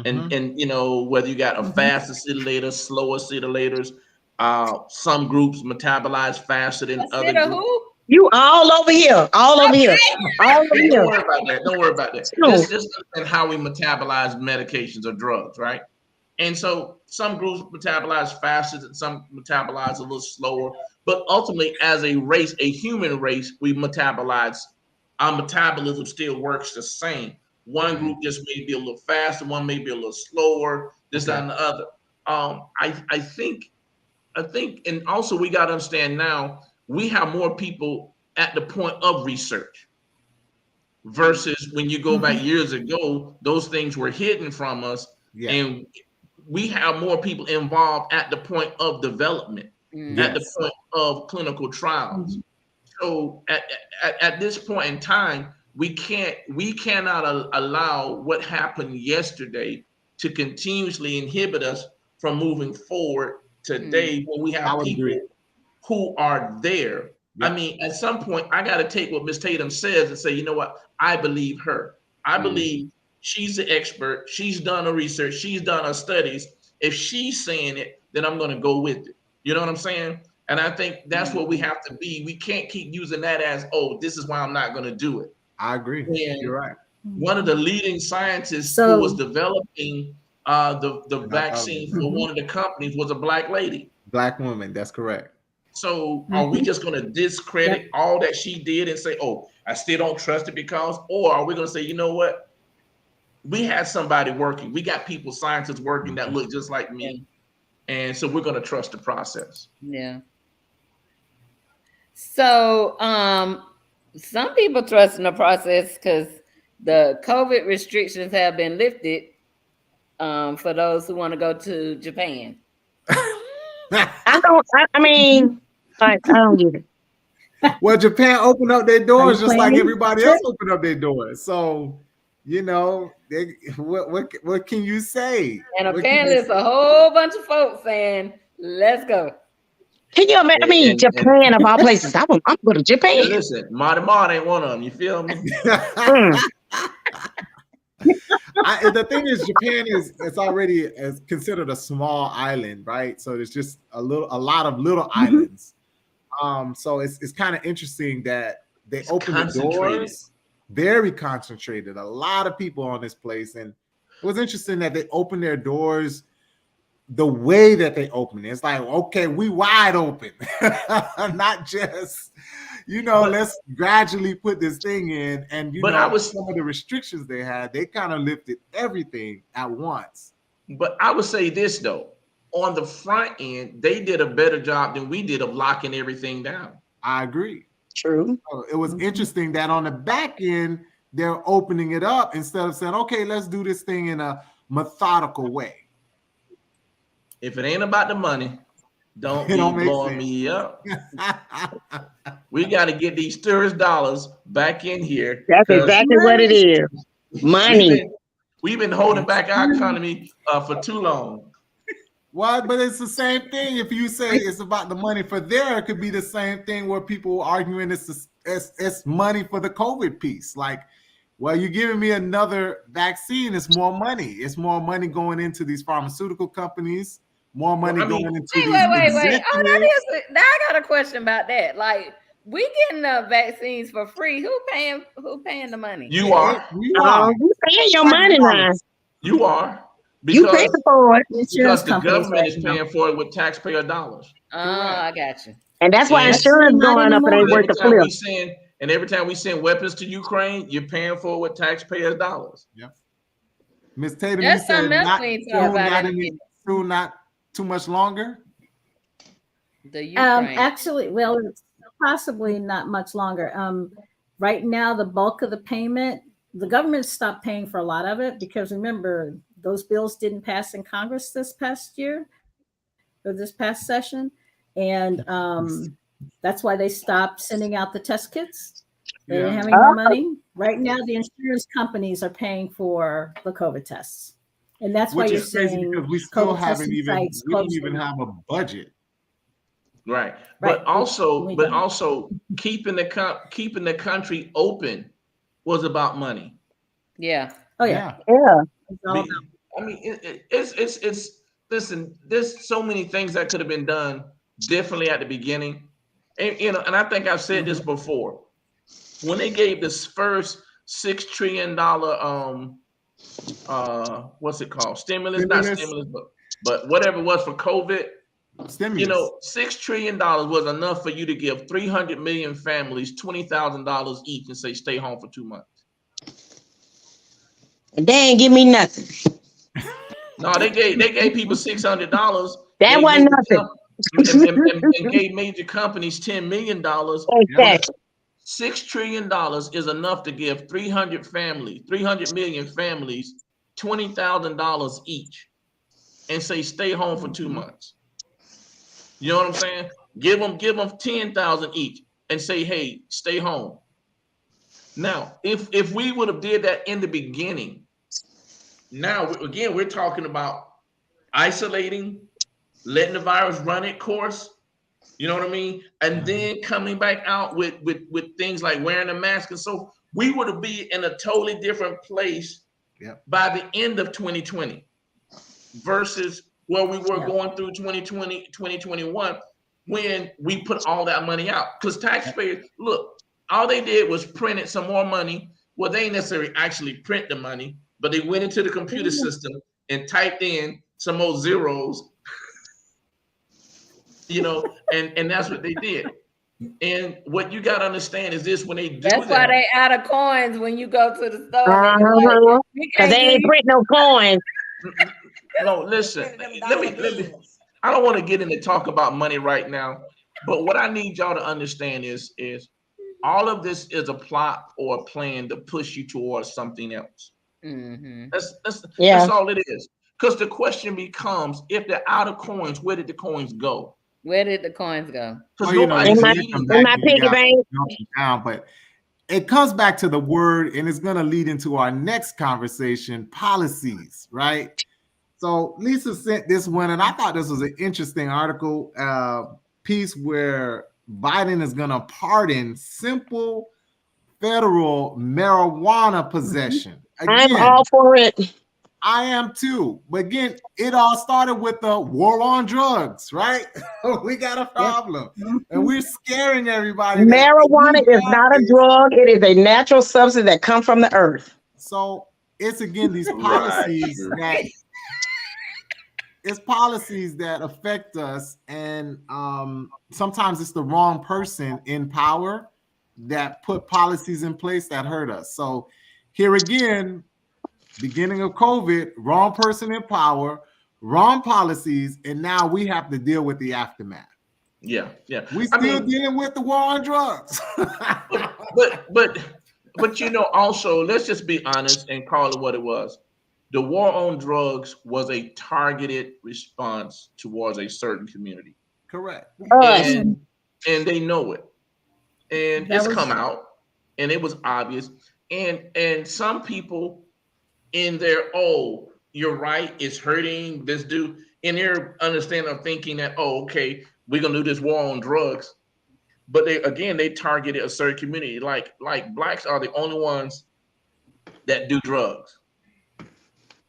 and whether you got a fast acylator, slow acetylators. Some groups metabolize faster than other groups. You all over here, all over here, all over here. Don't worry about that. Don't worry about that. Just understand how we metabolize medications or drugs, right? And so some groups metabolize faster, and some metabolize a little slower. But ultimately, as a race, a human race, we metabolize. Our metabolism still works the same. One group just may be a little faster, one may be a little slower, this and the other. I think, and also we got to understand now, we have more people at the point of research versus when you go back years ago, those things were hidden from us. Yeah. And we have more people involved at the point of development, at the point of clinical trials. So at this point in time, we cannot allow what happened yesterday to continuously inhibit us from moving forward today when we have people who are there. Yep. I mean, at some point, I got to take what Ms. Tatum says and say, you know what? I believe her. I believe she's the expert. She's done her research. She's done her studies. If she's saying it, then I'm going to go with it. You know what I'm saying? And I think that's what we have to be. We can't keep using that as, oh, this is why I'm not going to do it. I agree. And you're right. One of the leading scientists who was developing the vaccine for one of the companies was a Black lady. Black woman. That's correct. So are we just going to discredit all that she did and say, oh, I still don't trust it because, or are we going to say, you know what? We had somebody working. We got people, scientists working that look just like me. And so we're going to trust the process. Yeah. So some people trust in the process because the COVID restrictions have been lifted for those who want to go to Japan. I don't get it. Well, Japan opened up their doors just like everybody else opened up their doors. So, what can you say? And apparently it's a whole bunch of folks saying, let's go. Can you imagine? Japan of all places. I'm going to go to Japan. Hey, listen, Marty ain't one of them. You feel me? The thing is, Japan it's already considered a small island, right? So there's just a lot of little islands. So it's kind of interesting that they open the doors, very concentrated. A lot of people on this place, and it was interesting that they opened their doors the way that they open it. It's like, okay, we wide open, not just. Let's gradually put this thing in. And, some of the restrictions they had, they kind of lifted everything at once. But I would say this, though. On the front end, they did a better job than we did of locking everything down. I agree. True. So it was interesting that on the back end, they're opening it up instead of saying, okay, let's do this thing in a methodical way. If it ain't about the money, don't be blowing me up. We got to get these tourist dollars back in here. That's exactly what it is. Money. We've been holding back our economy for too long. Well, but it's the same thing. If you say it's about the money for there, it could be the same thing where people are arguing it's money for the COVID piece. Like, well, you're giving me another vaccine. It's more money. It's more money going into these pharmaceutical companies. More money going into these. Wait. Oh, I got a question about that. Like, We getting the vaccines for free. Who paying the money? You are. You are. You paying your money now. You are. You pay Because for it. Insurance the companies government right is now. paying for it with taxpayer dollars. Oh, I got you. And that's why And insurance Actually, not going up and anymore. they worth the flip. every time we send weapons to Ukraine, you're paying for it with taxpayers' dollars. Yep. Miss Tatum, you That's said something else not we ain't soon, talking about. soon, not too much longer. The Ukraine. Actually, well, it's possibly not much longer. Right now, the bulk of the payment, the government stopped paying for a lot of it because remember, those bills didn't pass in Congress this past year or this past session. And that's why they stopped sending out the test kits. They didn't have any more money. Right now, the insurance companies are paying for the COVID tests. And that's why Which you're is crazy seeing because we still COVID haven't testing even sites we don't closing. even have a budget. Right. Right. But also, We but don't. also keeping the country open was about money. Yeah. Oh yeah. Yeah. It's all about- I mean, it's listen. There's so many things that could have been done differently at the beginning, and and I think I've said this before. When they gave this first $6 trillion what's it called? Stimulus, not stimulus, but whatever it was for COVID. Stimulus. $6 trillion was enough for you to give 300 million families $20,000 each and say stay home for 2 months. And they ain't give me nothing. No, they gave people $600. That wasn't nothing. And gave major companies $10 million. Exactly. $6 trillion is enough to give 300 million families $20,000 each and say stay home for 2 months. You know what I'm saying? Give them 10,000 each and say, hey, stay home. Now, if we would have did that in the beginning, now again we're talking about isolating, letting the virus run its course. You know what I mean? And then coming back out with things like wearing a mask and so we would have been in a totally different place by the end of 2020 versus where we were going through 2020, 2021 when we put all that money out. Because taxpayers, look, all they did was printed some more money. Well, they ain't necessarily actually print the money, but they went into the computer system and typed in some more zeros, and that's what they did. And what you got to understand is this: when they do that's why they out of coins when you go to the store. Like, because they ain't print no coins. No, listen. Let me. I don't want to get into talk about money right now, but what I need y'all to understand is all of this is a plot or a plan to push you towards something else. Mm-hmm. That's all it is. Because the question becomes, if they're out of coins, where did the coins go? Where did the coins go? Because in my piggy bank. But it comes back to the word, and it's going to lead into our next conversation: policies, right? So Lisa sent this one, and I thought this was an interesting article piece where Biden is going to pardon simple federal marijuana possession. Again, I'm all for it. I am too. But again, it all started with the war on drugs, right? We got a problem. And we're scaring everybody. Marijuana is not a drug. It is a natural substance that comes from the earth. So it's again these policies that affect us, and sometimes it's the wrong person in power that put policies in place that hurt us. So here again, beginning of COVID, wrong person in power, wrong policies, and now we have to deal with the aftermath. Yeah. We still dealing with the war on drugs. but also let's just be honest and call it what it was. The war on drugs was a targeted response towards a certain community. Correct. And they know it. And it's come out, and it was obvious. And some people in their, you're right, it's hurting this dude, in their understanding of thinking that, okay, we're gonna do this war on drugs. But they targeted a certain community. Like blacks are the only ones that do drugs.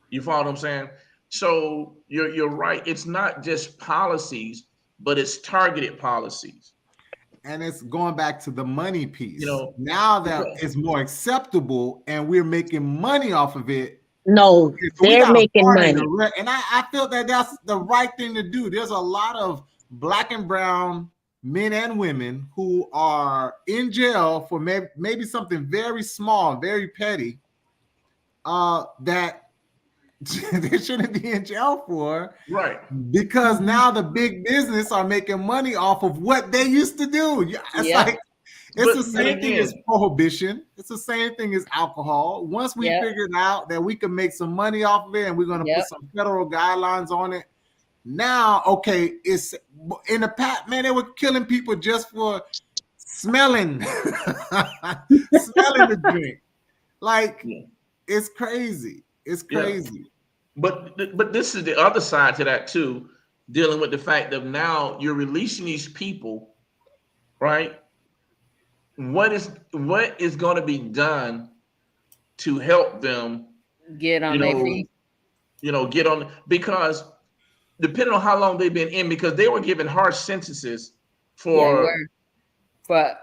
You follow what I'm saying? So you're right. It's not just policies, but it's targeted policies. and it's going back to the money piece. You know, now that it's more acceptable and we're making money off of it. No, they're making money. And I feel that that's the right thing to do. There's a lot of Black and brown men and women who are in jail for maybe something very small, very petty, that they shouldn't be in jail for, right? Because now the big business are making money off of what they used to do. It's like the same thing as prohibition. It's the same thing as alcohol. Once we figured out that we can make some money off of it, and we're going to put some federal guidelines on it. Now, okay, it's in the past, man, they were killing people just for smelling, smelling the drink. Like, it's crazy. It's crazy. But this is the other side to that too, dealing with the fact that now you're releasing these people, right? What is going to be done to help them get on their feet? Get on, because depending on how long they've been in, because they were given harsh sentences for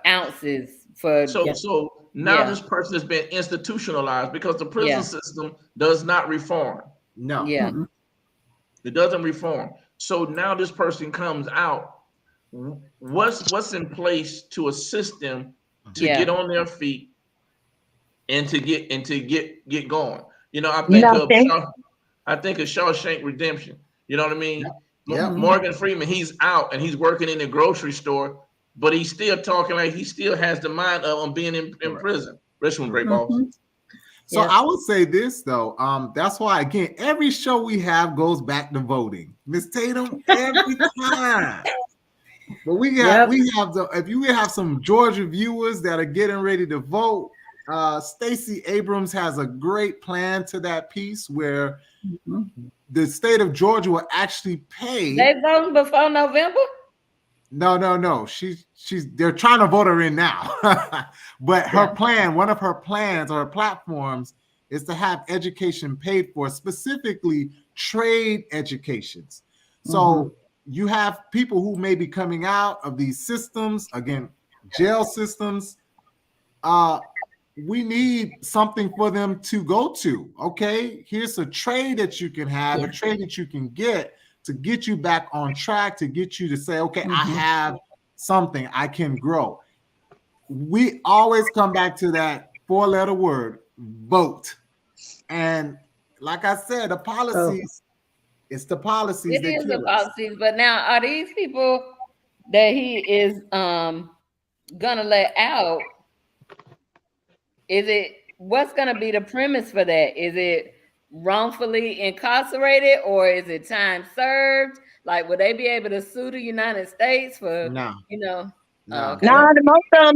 ounces. So now this person has been institutionalized because the prison system does not reform. No. Yeah. It doesn't reform. So now this person comes out. What's in place to assist them to get on their feet and to get going? I think of Shawshank Redemption. You know what I mean? Yeah. Morgan Freeman, he's out and he's working in the grocery store, but he's still talking like he still has the mind of being in prison. Richmond great balls. So I would say this though, that's why again every show we have goes back to voting. Miss Tatum, every time. But we have if you have some Georgia viewers that are getting ready to vote, Stacey Abrams has a great plan to that piece where the state of Georgia will actually pay. They voting before November? No. They're trying to vote her in now. But her plan, one of her plans or her platforms is to have education paid for, specifically trade educations. So you have people who may be coming out of these systems, again, jail systems. We need something for them to go to. Okay, here's a trade that you can have, a trade that you can get to get you back on track, to get you to say, okay, I have something, I can grow. We always come back to that 4-letter word, vote. And like I said, the policies, it's the policies. It is the policies, but now are these people that he is gonna let out? What's gonna be the premise for that? Is it wrongfully incarcerated or is it time served? Like, would they be able to sue the United States for No. No, Most of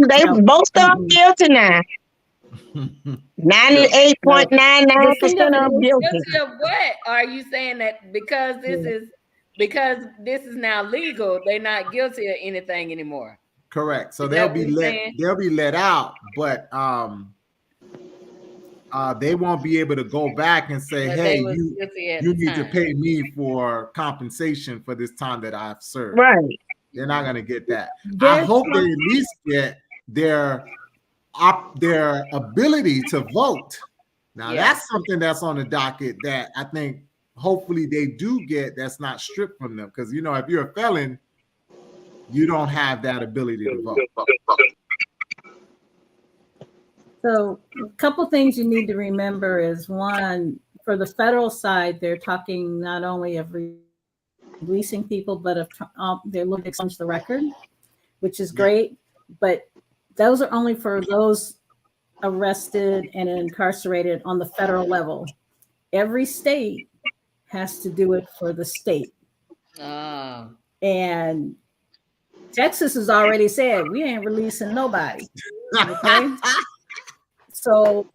them guilty now. 98.99% of them guilty. Guilty of what? Are you saying that because this is now legal, they're not guilty of anything anymore? Correct. So they'll be let out, but they won't be able to go back and say, hey, you need to pay me for compensation for this time that I've served. Right. They're not going to get that. I hope they at least get their ability to vote. Now, that's something that's on the docket that I think hopefully they do get, that's not stripped from them. Because, if you're a felon, you don't have that ability to vote. So a couple things you need to remember is, one, for the federal side, they're talking not only of releasing people, but they're looking to expunge the record, which is great. But those are only for those arrested and incarcerated on the federal level. Every state has to do it for the state. And Texas has already said, we ain't releasing nobody. Okay? So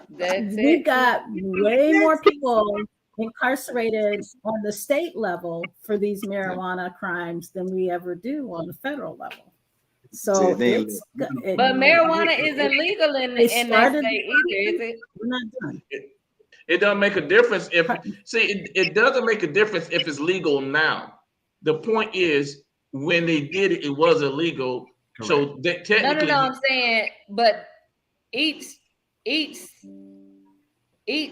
we got way more people incarcerated on the state level for these marijuana crimes than we ever do on the federal level. So but marijuana isn't legal in that state either, is it? We're not done. It doesn't make a difference it doesn't make a difference if it's legal now. The point is, when they did it, it was illegal. So that No, technically, I'm saying, but each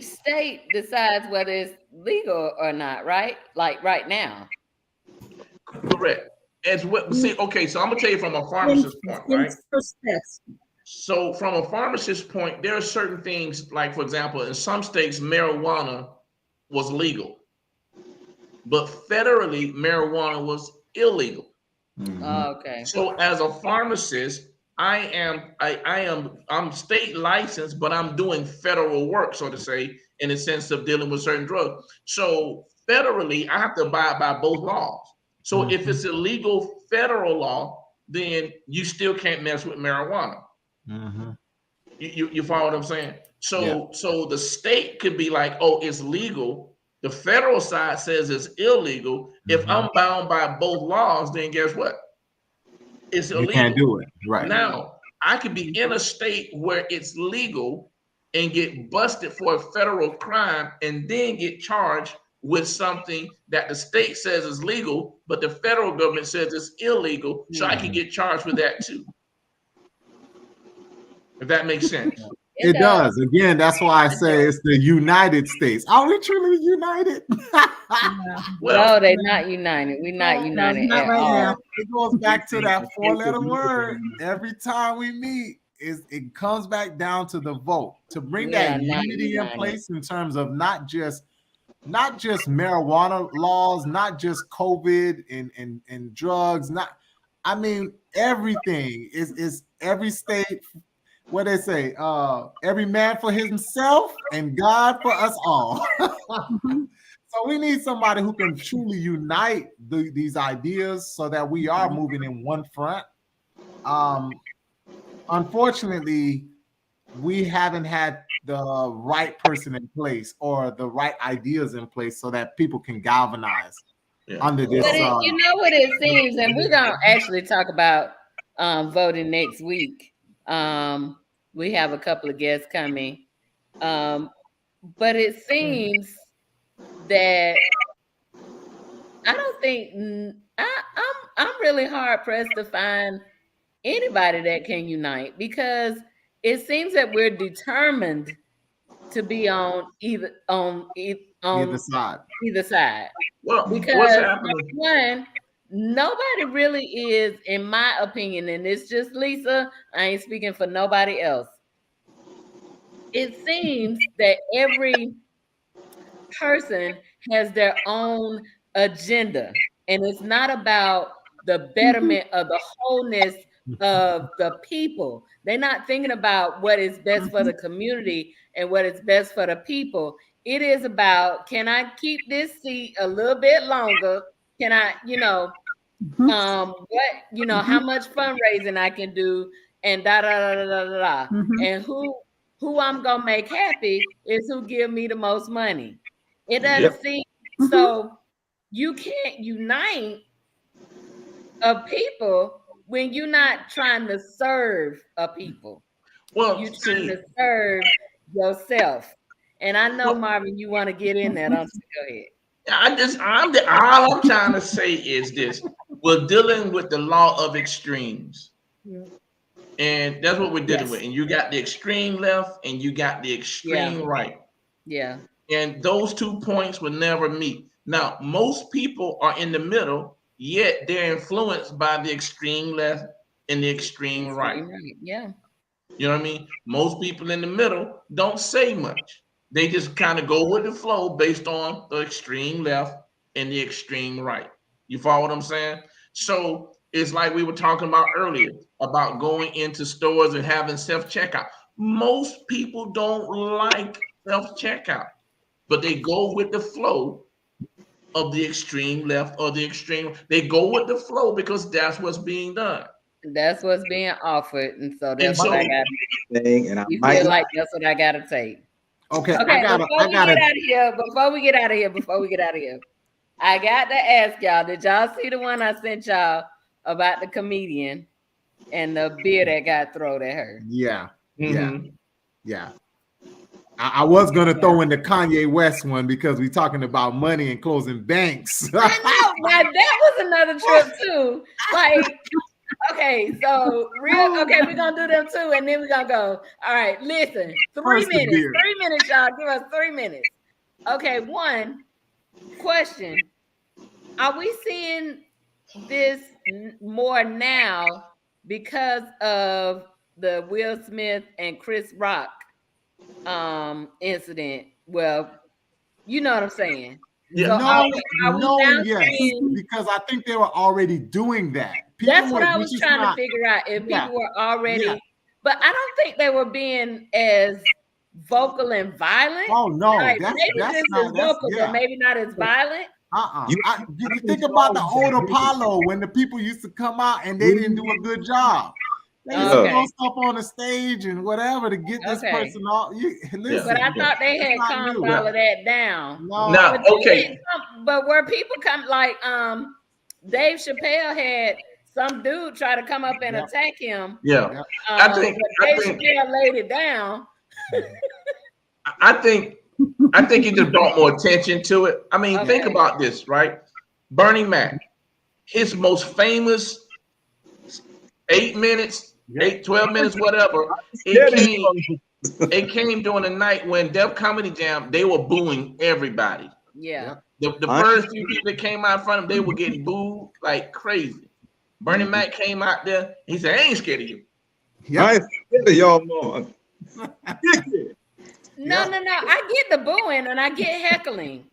state decides whether it's legal or not, right? Like right now. correct. As what see, okay, so I'm gonna tell you from a In, pharmacist point, in right? first steps. So from a pharmacist point, there are certain things, like for example, in some states, marijuana was legal, but federally, marijuana was illegal. Oh, okay. So as a pharmacist, I'm state licensed, but I'm doing federal work, so to say, in the sense of dealing with certain drugs. So federally, I have to abide by both laws. So if it's a legal federal law, then you still can't mess with marijuana. You follow what I'm saying? So the state could be like, oh, it's legal. The federal side says it's illegal. If I'm bound by both laws, then guess what? It's illegal. You can't do it. Right. Now, I could be in a state where it's legal and get busted for a federal crime and then get charged with something that the state says is legal, but the federal government says it's illegal. So I can get charged with that too. If that makes sense. It does. Again, that's why I say it's the United States. Are we truly united? Well, no, they're not united. We're not united not at right all. now. It goes back to that four-letter word. Every time we meet, it comes back down to the vote to bring that unity in place in terms of not just marijuana laws, not just COVID and drugs. I mean everything is every state. What they say, every man for himself and God for us all. So we need somebody who can truly unite these ideas so that we are moving in one front. Unfortunately, we haven't had the right person in place or the right ideas in place so that people can galvanize under this. But you know what it seems, and we're going to actually talk about voting next week. We have a couple of guests coming. But it seems that I don't think I'm really hard pressed to find anybody that can unite, because it seems that we're determined to be on either side. Well, because what's happening? One, nobody really is, in my opinion, and it's just Lisa, I ain't speaking for nobody else. It seems that every person has their own agenda, and it's not about the betterment of the wholeness of the people. They're not thinking about what is best for the community and what is best for the people. It is about, can I keep this seat a little bit longer? Can I, how much fundraising I can do, and da da da da da da. And who I'm gonna make happy is who give me the most money. It doesn't seem so. You can't unite a people when you're not trying to serve a people. Well, you're trying to serve yourself. And I know, Marvin, you want to get in there, don't you? Go ahead. All I'm trying to say is this: we're dealing with the law of extremes, and that's what we're dealing with. And you got the extreme left, and you got the extreme right. Yeah. And those 2 points will never meet. Now, most people are in the middle, yet they're influenced by the extreme left and the extreme right. Yeah. You know what I mean? Most people in the middle don't say much. They just kind of go with the flow based on the extreme left and the extreme right. You follow what I'm saying? So it's like we were talking about earlier about going into stores and having self-checkout. Most people don't like self-checkout, but they go with the flow of the extreme left or the extreme. They go with the flow because that's what's being done. That's what's being offered, and so that's what I got. You feel like that's what I gotta take. Okay. Before we get out of here, I got to ask y'all, did y'all see the one I sent y'all about the comedian and the beer that got thrown at her? Yeah. I was gonna throw in the Kanye West one because we're talking about money and closing banks. I know, that was another trip too. Like, Okay, so okay, we're gonna do them too, and then we're gonna go. All right, listen, 3 First the minutes, beer. 3 minutes, y'all. Give us 3 minutes. Okay, one question. Are we seeing this more now because of the Will Smith and Chris Rock incident? Well, you know what I'm saying. Yeah. So are we now yes, seeing, because I think they were already doing that. that's what I was trying to figure out. If Yeah. people were already, but I don't think they were being as vocal and violent. Oh no, Like, that's maybe just as vocal, yeah. but maybe not as violent. You think about the old Apollo when the people used to come out and they didn't do a good job. They used to throw stuff on the stage and whatever to get this person off. Listen, but I thought they had calmed all of that down. No. Now, okay. But where people come, like Dave Chappelle had some dude try to come up and attack him. Yeah. But Dave Chappelle laid it down. I think he just brought more attention to it. I mean, think about this, right? Bernie Mac, his most famous 8 minutes, 12 minutes, whatever. It came during the night when Def Comedy Jam, they were booing everybody. Yeah. The first few people that came out in front of them, they were getting booed like crazy. Bernie Mac came out there. He said, "I ain't scared of you." I ain't scared of y'all, mom. No. I get the booing and I get heckling,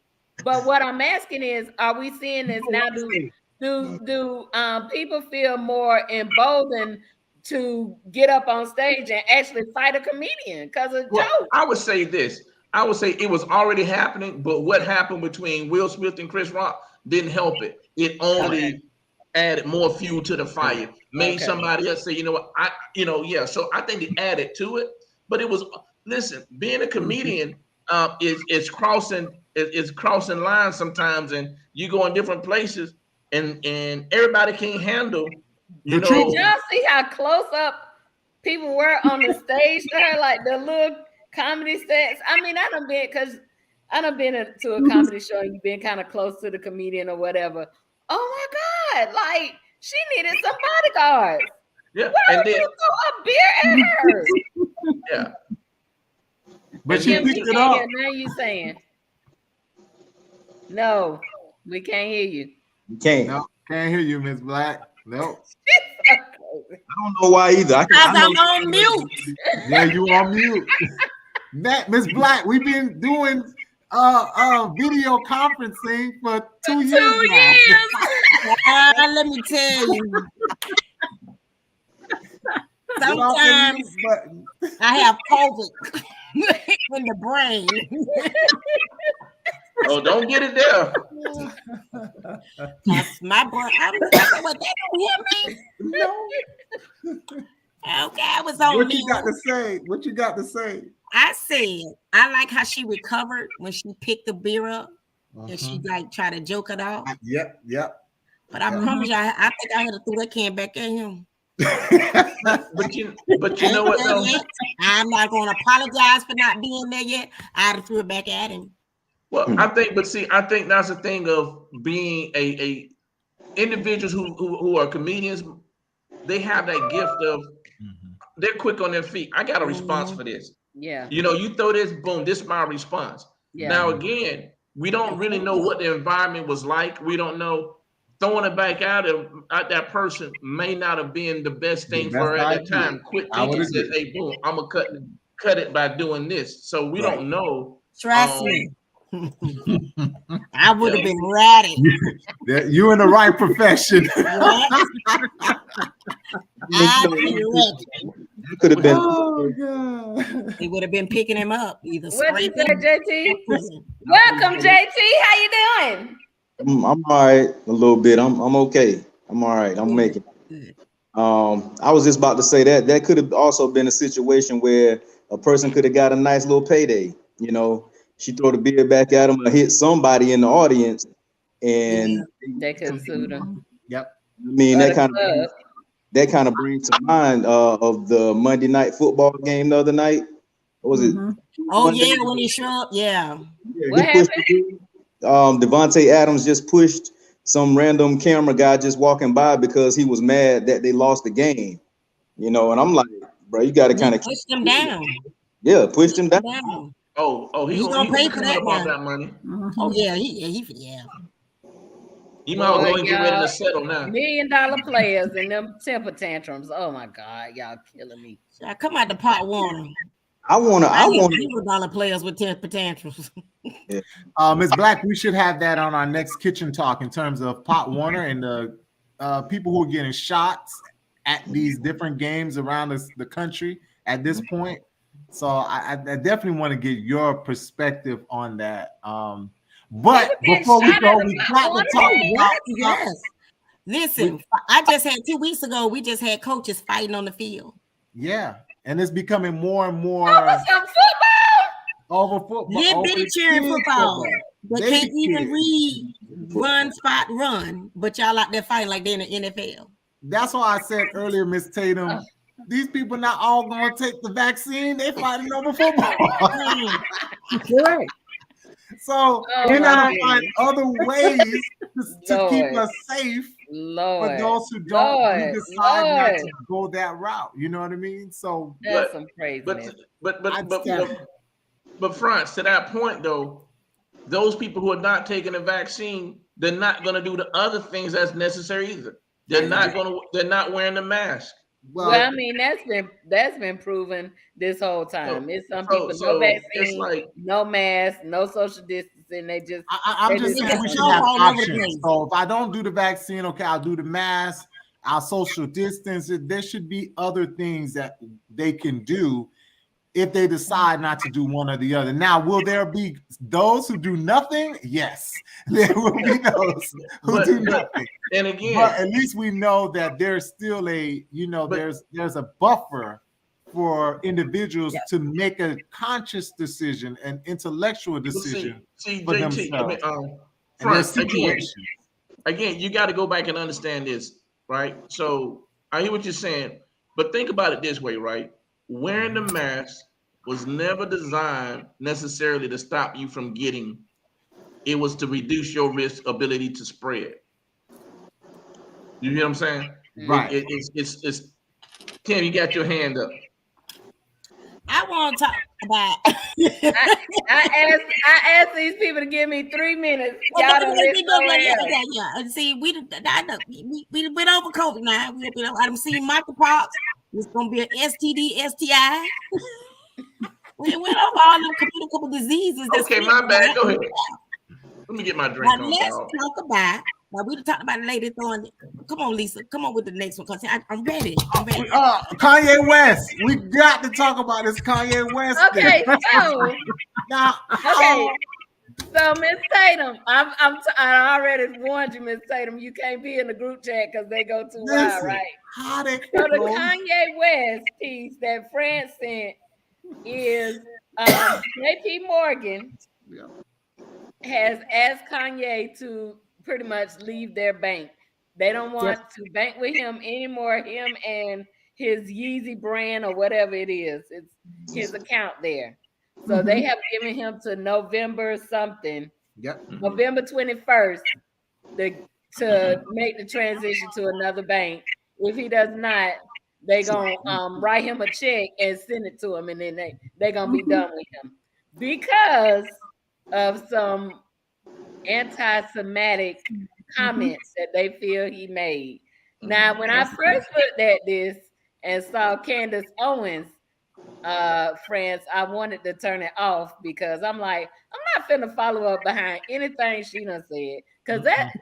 but what I'm asking is, are we seeing this now? Do people feel more emboldened to get up on stage and actually fight a comedian because of jokes? I would say this. I would say it was already happening, but what happened between Will Smith and Chris Rock didn't help it. It only added more fuel to the fire. Made somebody else say, you know what, So I think it added to it. But it was, listen, being a comedian is crossing lines sometimes, and you go in different places, and everybody can't handle. Did y'all see how close up people were on the stage to her, like the little comedy sets? I mean, I done been to a comedy show and you've been kind of close to the comedian or whatever. Oh my God, like she needed some bodyguards. Yeah, why and then you throw a beer at her? Yeah, but she picked it up. Now you saying no? We can't hear you. You can't. No, can't hear you, Miss Black. No. I don't know why either. I'm on mute. Yeah, you on mute. Miss Black, we've been doing video conferencing for 2 years now. Let me tell you. Sometimes I have COVID in the brain. Oh, don't get it there. That's my brain. What, they don't hear me? No. Okay, I was on What mute. you got to say? What you got to say? I said I like how she recovered when she picked the beer up and she like tried to joke it off. Yep. But I promise you, I think I had to throw that can back at him. but you know what though? I'm not going to apologize for not being there yet. I threw it back at him. Well, I think that's the thing of being a individuals who are comedians. They have that gift of they're quick on their feet. I got a response for this. Yeah. You throw this, boom, this is my response. Yeah. Now again, we don't really know what the environment was like. We don't know. Throwing it back at that person may not have been the best thing for her at that time. Quick thinking says, "Hey, boom, I'm gonna cut it by doing this." So we don't know. Trust me. I would have been ratty. You're in the right profession. Could have been. Oh God! They would have been picking him up either. What you say, JT? Welcome, JT. How you doing? I'm all right a little bit. I'm okay. I'm all right. I'm making it. I was just about to say that could have also been a situation where a person could have got a nice little payday. She throw the beer back at him or hit somebody in the audience, and they could sue them. Yep. I mean that kind of brings to mind of the Monday Night Football game the other night. What was it? Oh yeah, when he showed up. Yeah. What happened? Devontae Adams just pushed some random camera guy just walking by because he was mad that they lost the game, you know. And I'm like, bro, you got to kind of push them down. Yeah, pushed him down. He He gonna pay be for coming that up off now. that money. Oh yeah, He might well go and get ready y'all, to settle now. $1 million players and them temper tantrums. Oh my God, y'all killing me. I come out to Pot Warner. I want $0 players with temper tantrums. Ms. Black, we should have that on our next kitchen talk in terms of Pot Warner and the people who are getting shots at these different games around the country at this point. So I definitely want to get your perspective on that. But before we go, we got to talk about yes. Listen, I just had 2 weeks ago. We just had coaches fighting on the field. Yeah, and it's becoming more and more over some over football. Little bitty cheering football. They can't even read run, spot, run, but y'all out there fighting like they're in the NFL. That's why I said earlier, Miss Tatum, these people not all going to take the vaccine. They fighting over football. You're right. So we're going to find other ways to keep us safe for those who don't decide not to go that route. You know what I mean? So that's some craziness. But France, to that point though, those people who are not taking the vaccine, they're not going to do the other things that's necessary either. They're not wearing the mask. Well, I mean, that's been proven this whole time. It's some people no vaccine, no mask, no social distancing. They just I'm just saying we should have options. So if I don't do the vaccine, okay, I'll do the mask, I'll social distance. There should be other things that they can do if they decide not to do one or the other. Now, will there be those who do nothing? Yes, there will be those who do nothing. And again, but at least we know that there's still there's a buffer for individuals to make a conscious decision, an intellectual decision for themselves. France, again, you got to go back and understand this, right? So I hear what you're saying, but think about it this way, right? Wearing the mask was never designed necessarily to stop you from getting. It was to reduce your ability to spread. You hear what I'm saying? Right. It's Tim, you got your hand up. I want to talk about. I asked these people to give me 3 minutes. Y'all don't listen. See, we went over COVID now. I'm seeing monkeypox. It's gonna be an STD, STI. We went over all them communicable diseases. Okay, my bad. Go ahead. Let me get my drink on. Let's talk about. Now we talked about lady throwing. Come on, Lisa. Come on with the next one, cause I'm ready. Kanye West. We got to talk about this Kanye West. Okay, so now, so Miss Tatum, I already warned you, Miss Tatum. You can't be in the group chat because they go too wild, right? So the Kanye West piece that France sent is JP Morgan has asked Kanye to pretty much leave their bank. They don't want to bank with him anymore. Him and his Yeezy brand or whatever it is. It's his account there. So they have given him to November something. November 21st to make the transition to another bank. If he does not, they gonna write him a check and send it to him, and then they gonna be done with him because of some anti-Semitic comments that they feel he made. Now, when I first looked at this and saw Candace Owens, France, I wanted to turn it off because I'm like, I'm not finna follow up behind anything she done said because that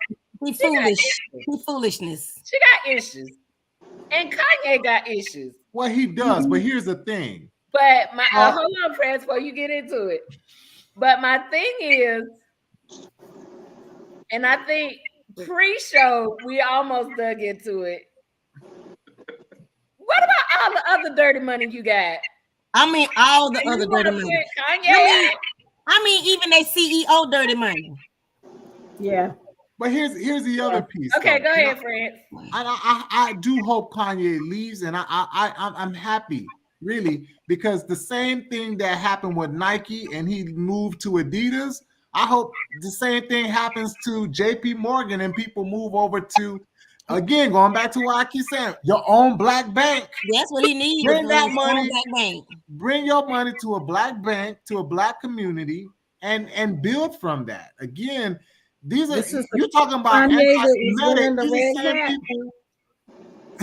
foolishness. She got issues, and Kanye got issues. Well, he does, but here's the thing. But my hold on, France, before you get into it. But my thing is, and I think pre-show we almost dug into it. What about all the other dirty money you got? I mean, all the other dirty money. Kanye. I mean, even their CEO dirty money. Yeah. But here's the other piece. Okay, go ahead, France. I do hope Kanye leaves, and I'm happy, really, because the same thing that happened with Nike and he moved to Adidas I hope the same thing happens to JP Morgan and people move over to, again, going back to what I keep saying, your own black bank. That's what he needs. Bring that money. Black bank. Bring your money to a black bank, to a black community, and build from that. Again, these are you're talking about anti-Semitic. These are the same people.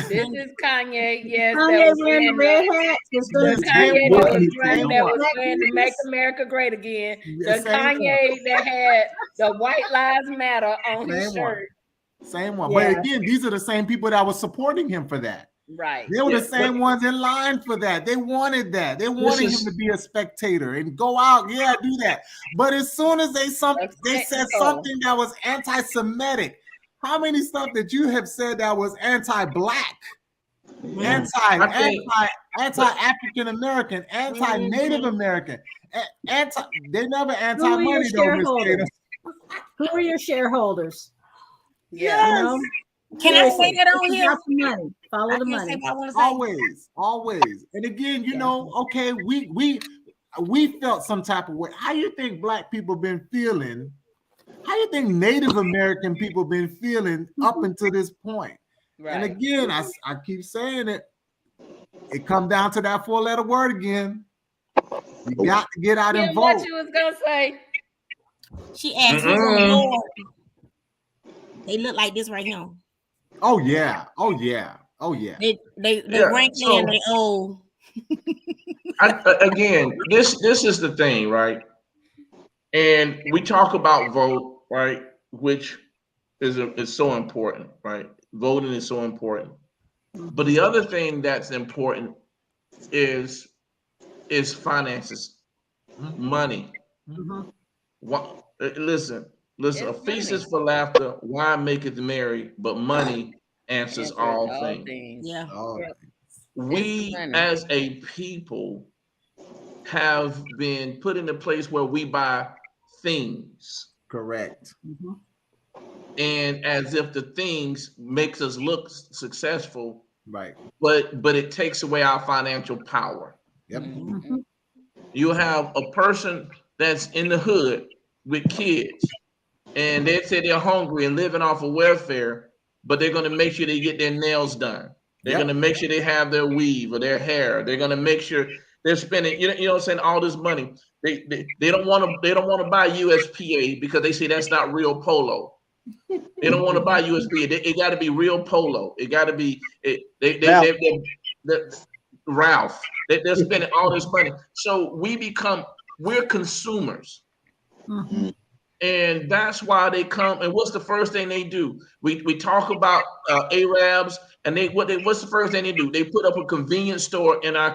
This is Kanye, yes. Kanye wearing the red hat. The Kanye that was trying to make America great again. The Kanye that had the White Lives Matter on his shirt. Same one. But again, these are the same people that were supporting him for that. Right. They were the same ones in line for that. They wanted that. They wanted him to be a spectator and go out, do that. But as soon as they said something that was anti-Semitic, how many stuff that you have said that was anti-black, anti-African American, anti-Native American, they never anti-money though. Who are your shareholders? Yeah. You know? Can I say that on here? Money. Follow the money. Always. And again, you know, okay, we felt some type of way. How you think black people been feeling? How you think Native American people been feeling up until this point? Right. And again, I keep saying it. It come down to that 4-letter word again. You got to get out and vote. What you was gonna say? She asked who's on the board. They look like this right here. Oh yeah. They wrinkly and they old. Again, this is the thing, right? And we talk about vote, right? Which is so important, right? Voting is so important. But the other thing that's important is finances, money. Listen. A feast is for laughter, wine maketh merry, but money answers all things. Yeah. We as a people have been put in a place where we buy things. Correct. And as if the things makes us look successful. Right. But it takes away our financial power. Yep. You have a person that's in the hood with kids. And they say they're hungry and living off of welfare, but they're going to make sure they get their nails done. They're going to make sure they have their weave or their hair. They're going to make sure they're spending, you know what I'm saying, all this money. They don't want to buy USPA because they say that's not real polo. They don't want to buy USPA. It got to be real polo. It got to be Ralph. They're spending all this money. So we're consumers. And that's why they come. And what's the first thing they do? We talk about Arabs, and what's the first thing they do? They put up a convenience store in our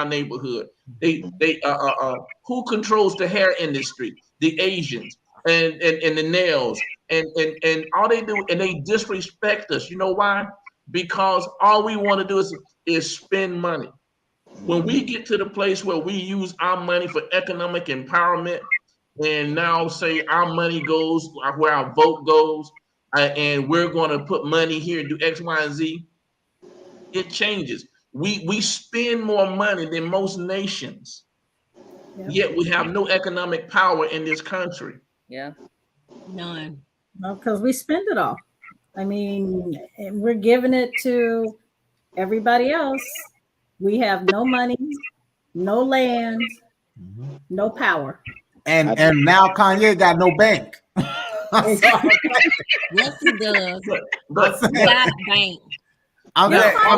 neighborhood. Who controls the hair industry? The Asians and the nails and all they do, and they disrespect us. You know why? Because all we want to do is spend money. When we get to the place where we use our money for economic empowerment, and now say our money goes where our vote goes, and we're going to put money here and do X, Y, and Z, it changes. We spend more money than most nations, yet we have no economic power in this country. Yeah. None. Well, because we spend it all. I mean, we're giving it to everybody else. We have no money, no land, no power. And now Kanye got no bank. Yes, he does. But he got a bank. I'm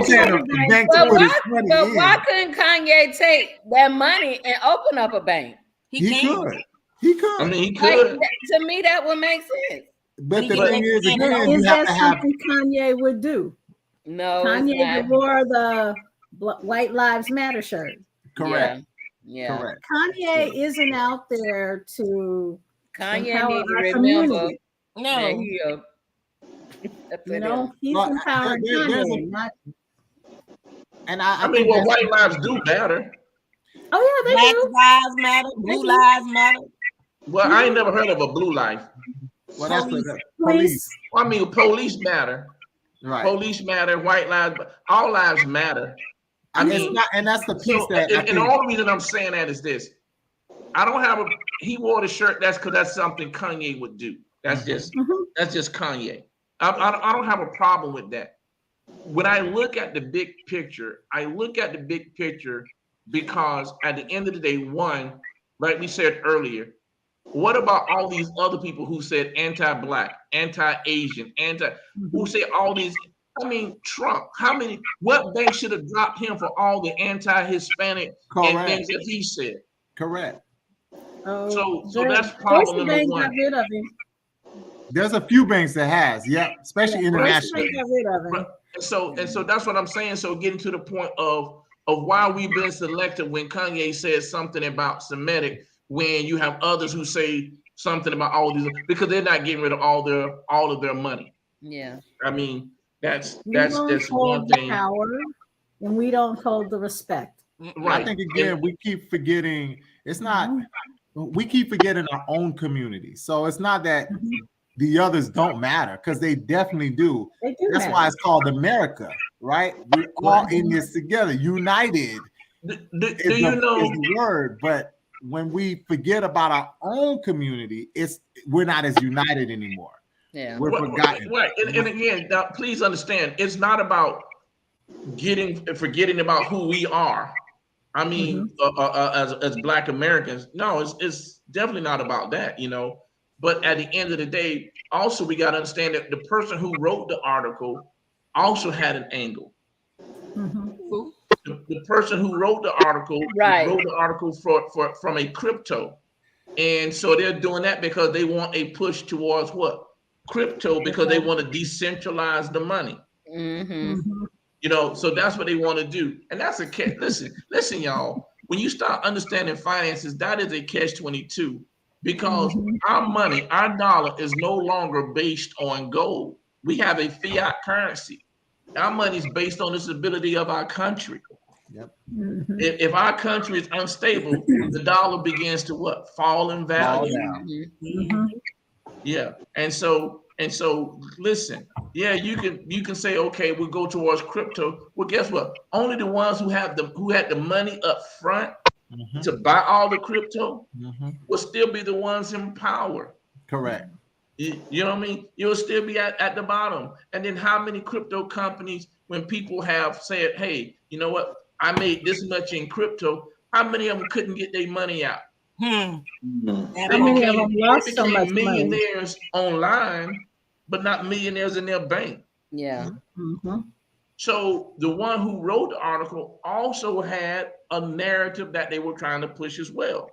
saying the bank. But why couldn't Kanye take that money and open up a bank? He could. I mean, he could. To me, that would make sense. But the thing is, again, you have to have something Kanye would do. No, Kanye wore the White Lives Matter shirt. Correct. Yeah. Correct. Kanye isn't out there to Kanye need to remember. Community. No. He's empowering Kanye. And I mean, well, white lives do matter. Oh yeah, they do. Black lives matter. Blue lives matter. Well, I ain't never heard of a blue life. Well, that's police. Well, I mean, police matter. Right. Police matter. White lives, all lives matter. I mean, and that's the piece and the only reason I'm saying that is this: I don't have a. He wore the shirt. That's because that's something Kanye would do. That's just Kanye. I don't have a problem with that. When I look at the big picture, I look at the big picture because at the end of the day, one, like we said earlier, what about all these other people who said anti-black, anti-Asian, who say all these? I mean, Trump. How many? What bank should have dropped him for all the anti-Hispanic and things that he said? Correct. So that's Deutsche problem number Bank one. got rid of him. There's a few banks that has, especially Deutsche international. Bank got rid of him. And so that's what I'm saying. So getting to the point of why we've been selective when Kanye says something about Semitic, when you have others who say something about all these, because they're not getting rid of all of their money. Yeah. I mean, that's don't just hold one the thing. power, and we don't hold the respect. Right. I think again, we keep forgetting. It's not. We keep forgetting our own community. So it's not that the others don't matter, because they definitely do. They do That's matter. why it's called America, right? We're all in this together, united. Do is you know? the word, but when we forget about our own community, we're not as united anymore. Yeah. We're forgotten. Right. And again, now please understand, it's not about forgetting about who we are. I mean, as Black Americans, no, it's definitely not about that, you know. But at the end of the day, also we got to understand that the person who wrote the article also had an angle. The person who wrote the article wrote the article from a crypto, and so they're doing that because they want a push towards what? Crypto, because they want to decentralize the money. You know, so that's what they want to do. And that's a catch. Listen, y'all, when you start understanding finances, that is a catch-22, because our money, our dollar is no longer based on gold. We have a fiat currency. Our money is based on the stability of our country. Yep. If our country is unstable, the dollar begins to what? Fall in value. Yeah. And so listen, yeah, you can say, okay, we'll go towards crypto. Well, guess what? Only the ones who had the money up front to buy all the crypto will still be the ones in power. Correct. You know what I mean? You'll still be at the bottom. And then how many crypto companies, when people have said, hey, you know what? I made this much in crypto. How many of them couldn't get their money out? How many of them lost so much money? Millionaires online, but not millionaires in their bank. Yeah. So the one who wrote the article also had a narrative that they were trying to push as well,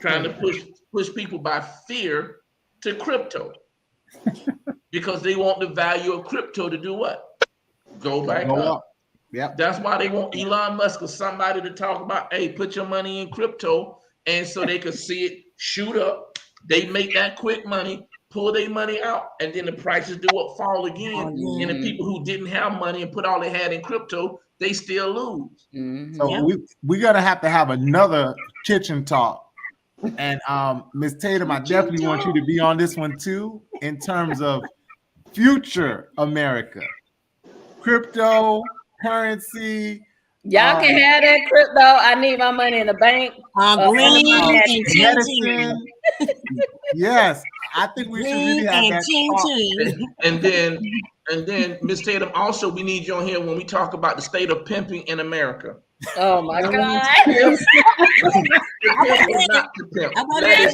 trying to push people by fear to crypto, because they want the value of crypto to do what? Go back up. Yep. That's why they want Elon Musk or somebody to talk about, hey, put your money in crypto, and so they could see it shoot up. They make that quick money, pull their money out, and then the prices do what? Fall again. And the people who didn't have money and put all they had in crypto, they still lose. So we're gonna have to have another kitchen talk. And Ms. Tatum, I definitely want you to be on this one too, in terms of future America, crypto currency. Y'all can have that crypto. I need my money in the bank. Medicine. Yes, I think we should really have that talk. And then Ms. Tatum, also we need you on here when we talk about the state of pimping in America. Oh my God. That is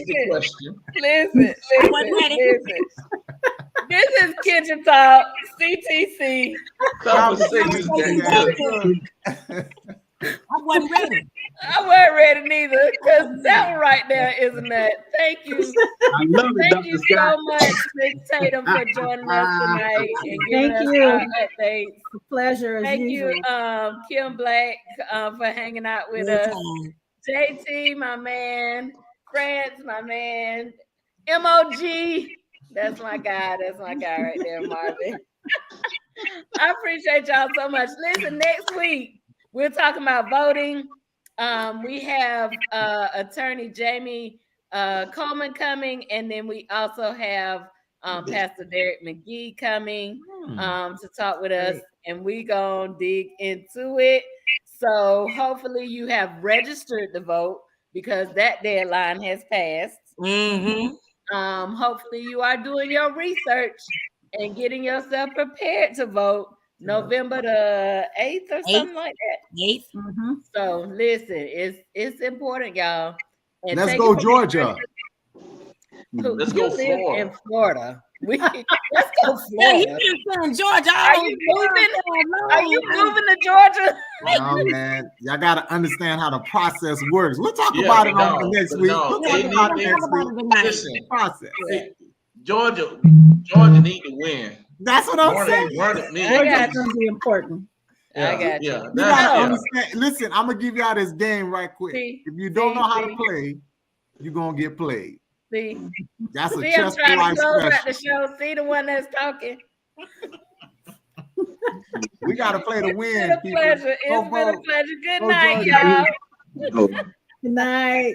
the question. Listen. This is Kitchen Talk, CTC. I wasn't ready. I wasn't ready neither, because that one right there is a nut. Thank you. I love it. Thank you so much, Ms. Tatum, for joining us tonight and giving us our updates. The pleasure. Thank you, Kim Black, for hanging out with us. JT, my man. France, my man. MOG. That's my guy. That's my guy right there, Marvin. I appreciate y'all so much. Listen, next week, we're talking about voting. We have attorney Jamie Coleman coming, and then we also have Pastor Derek McGee coming to talk with us, and we gonna dig into it. So hopefully you have registered to vote. because that deadline has passed. Mm-hmm. Hopefully you are doing your research and getting yourself prepared to vote November the 8th or something like that. 8th. Mm-hmm. So listen, it's important, y'all. And Let's take go, it from Georgia. Let's you go live Florida. in Florida. Let's go Yeah, he's Florida. been saying Georgia. Are you moving? Are you moving to Georgia? No, man. Y'all got to understand how the process works. We'll talk Yeah, about it but on no, the next but week. no, We'll they talk about it need- next week. Listen, Process. hey, Georgia need to win. That's what I'm saying. Me. I got It's going to be important. I got you. Yeah, You that's gotta yeah. understand. Listen, I'm gonna give y'all this game right quick. See, If you don't know how to see. play, you're gonna get played. See, That's a see, I'm chess trying boy to close out special. the show. See the one that's talking. We gotta play to It's win, been a people. pleasure. Go It's been a vote. pleasure. Good Go night, Georgia. y'all. Good night.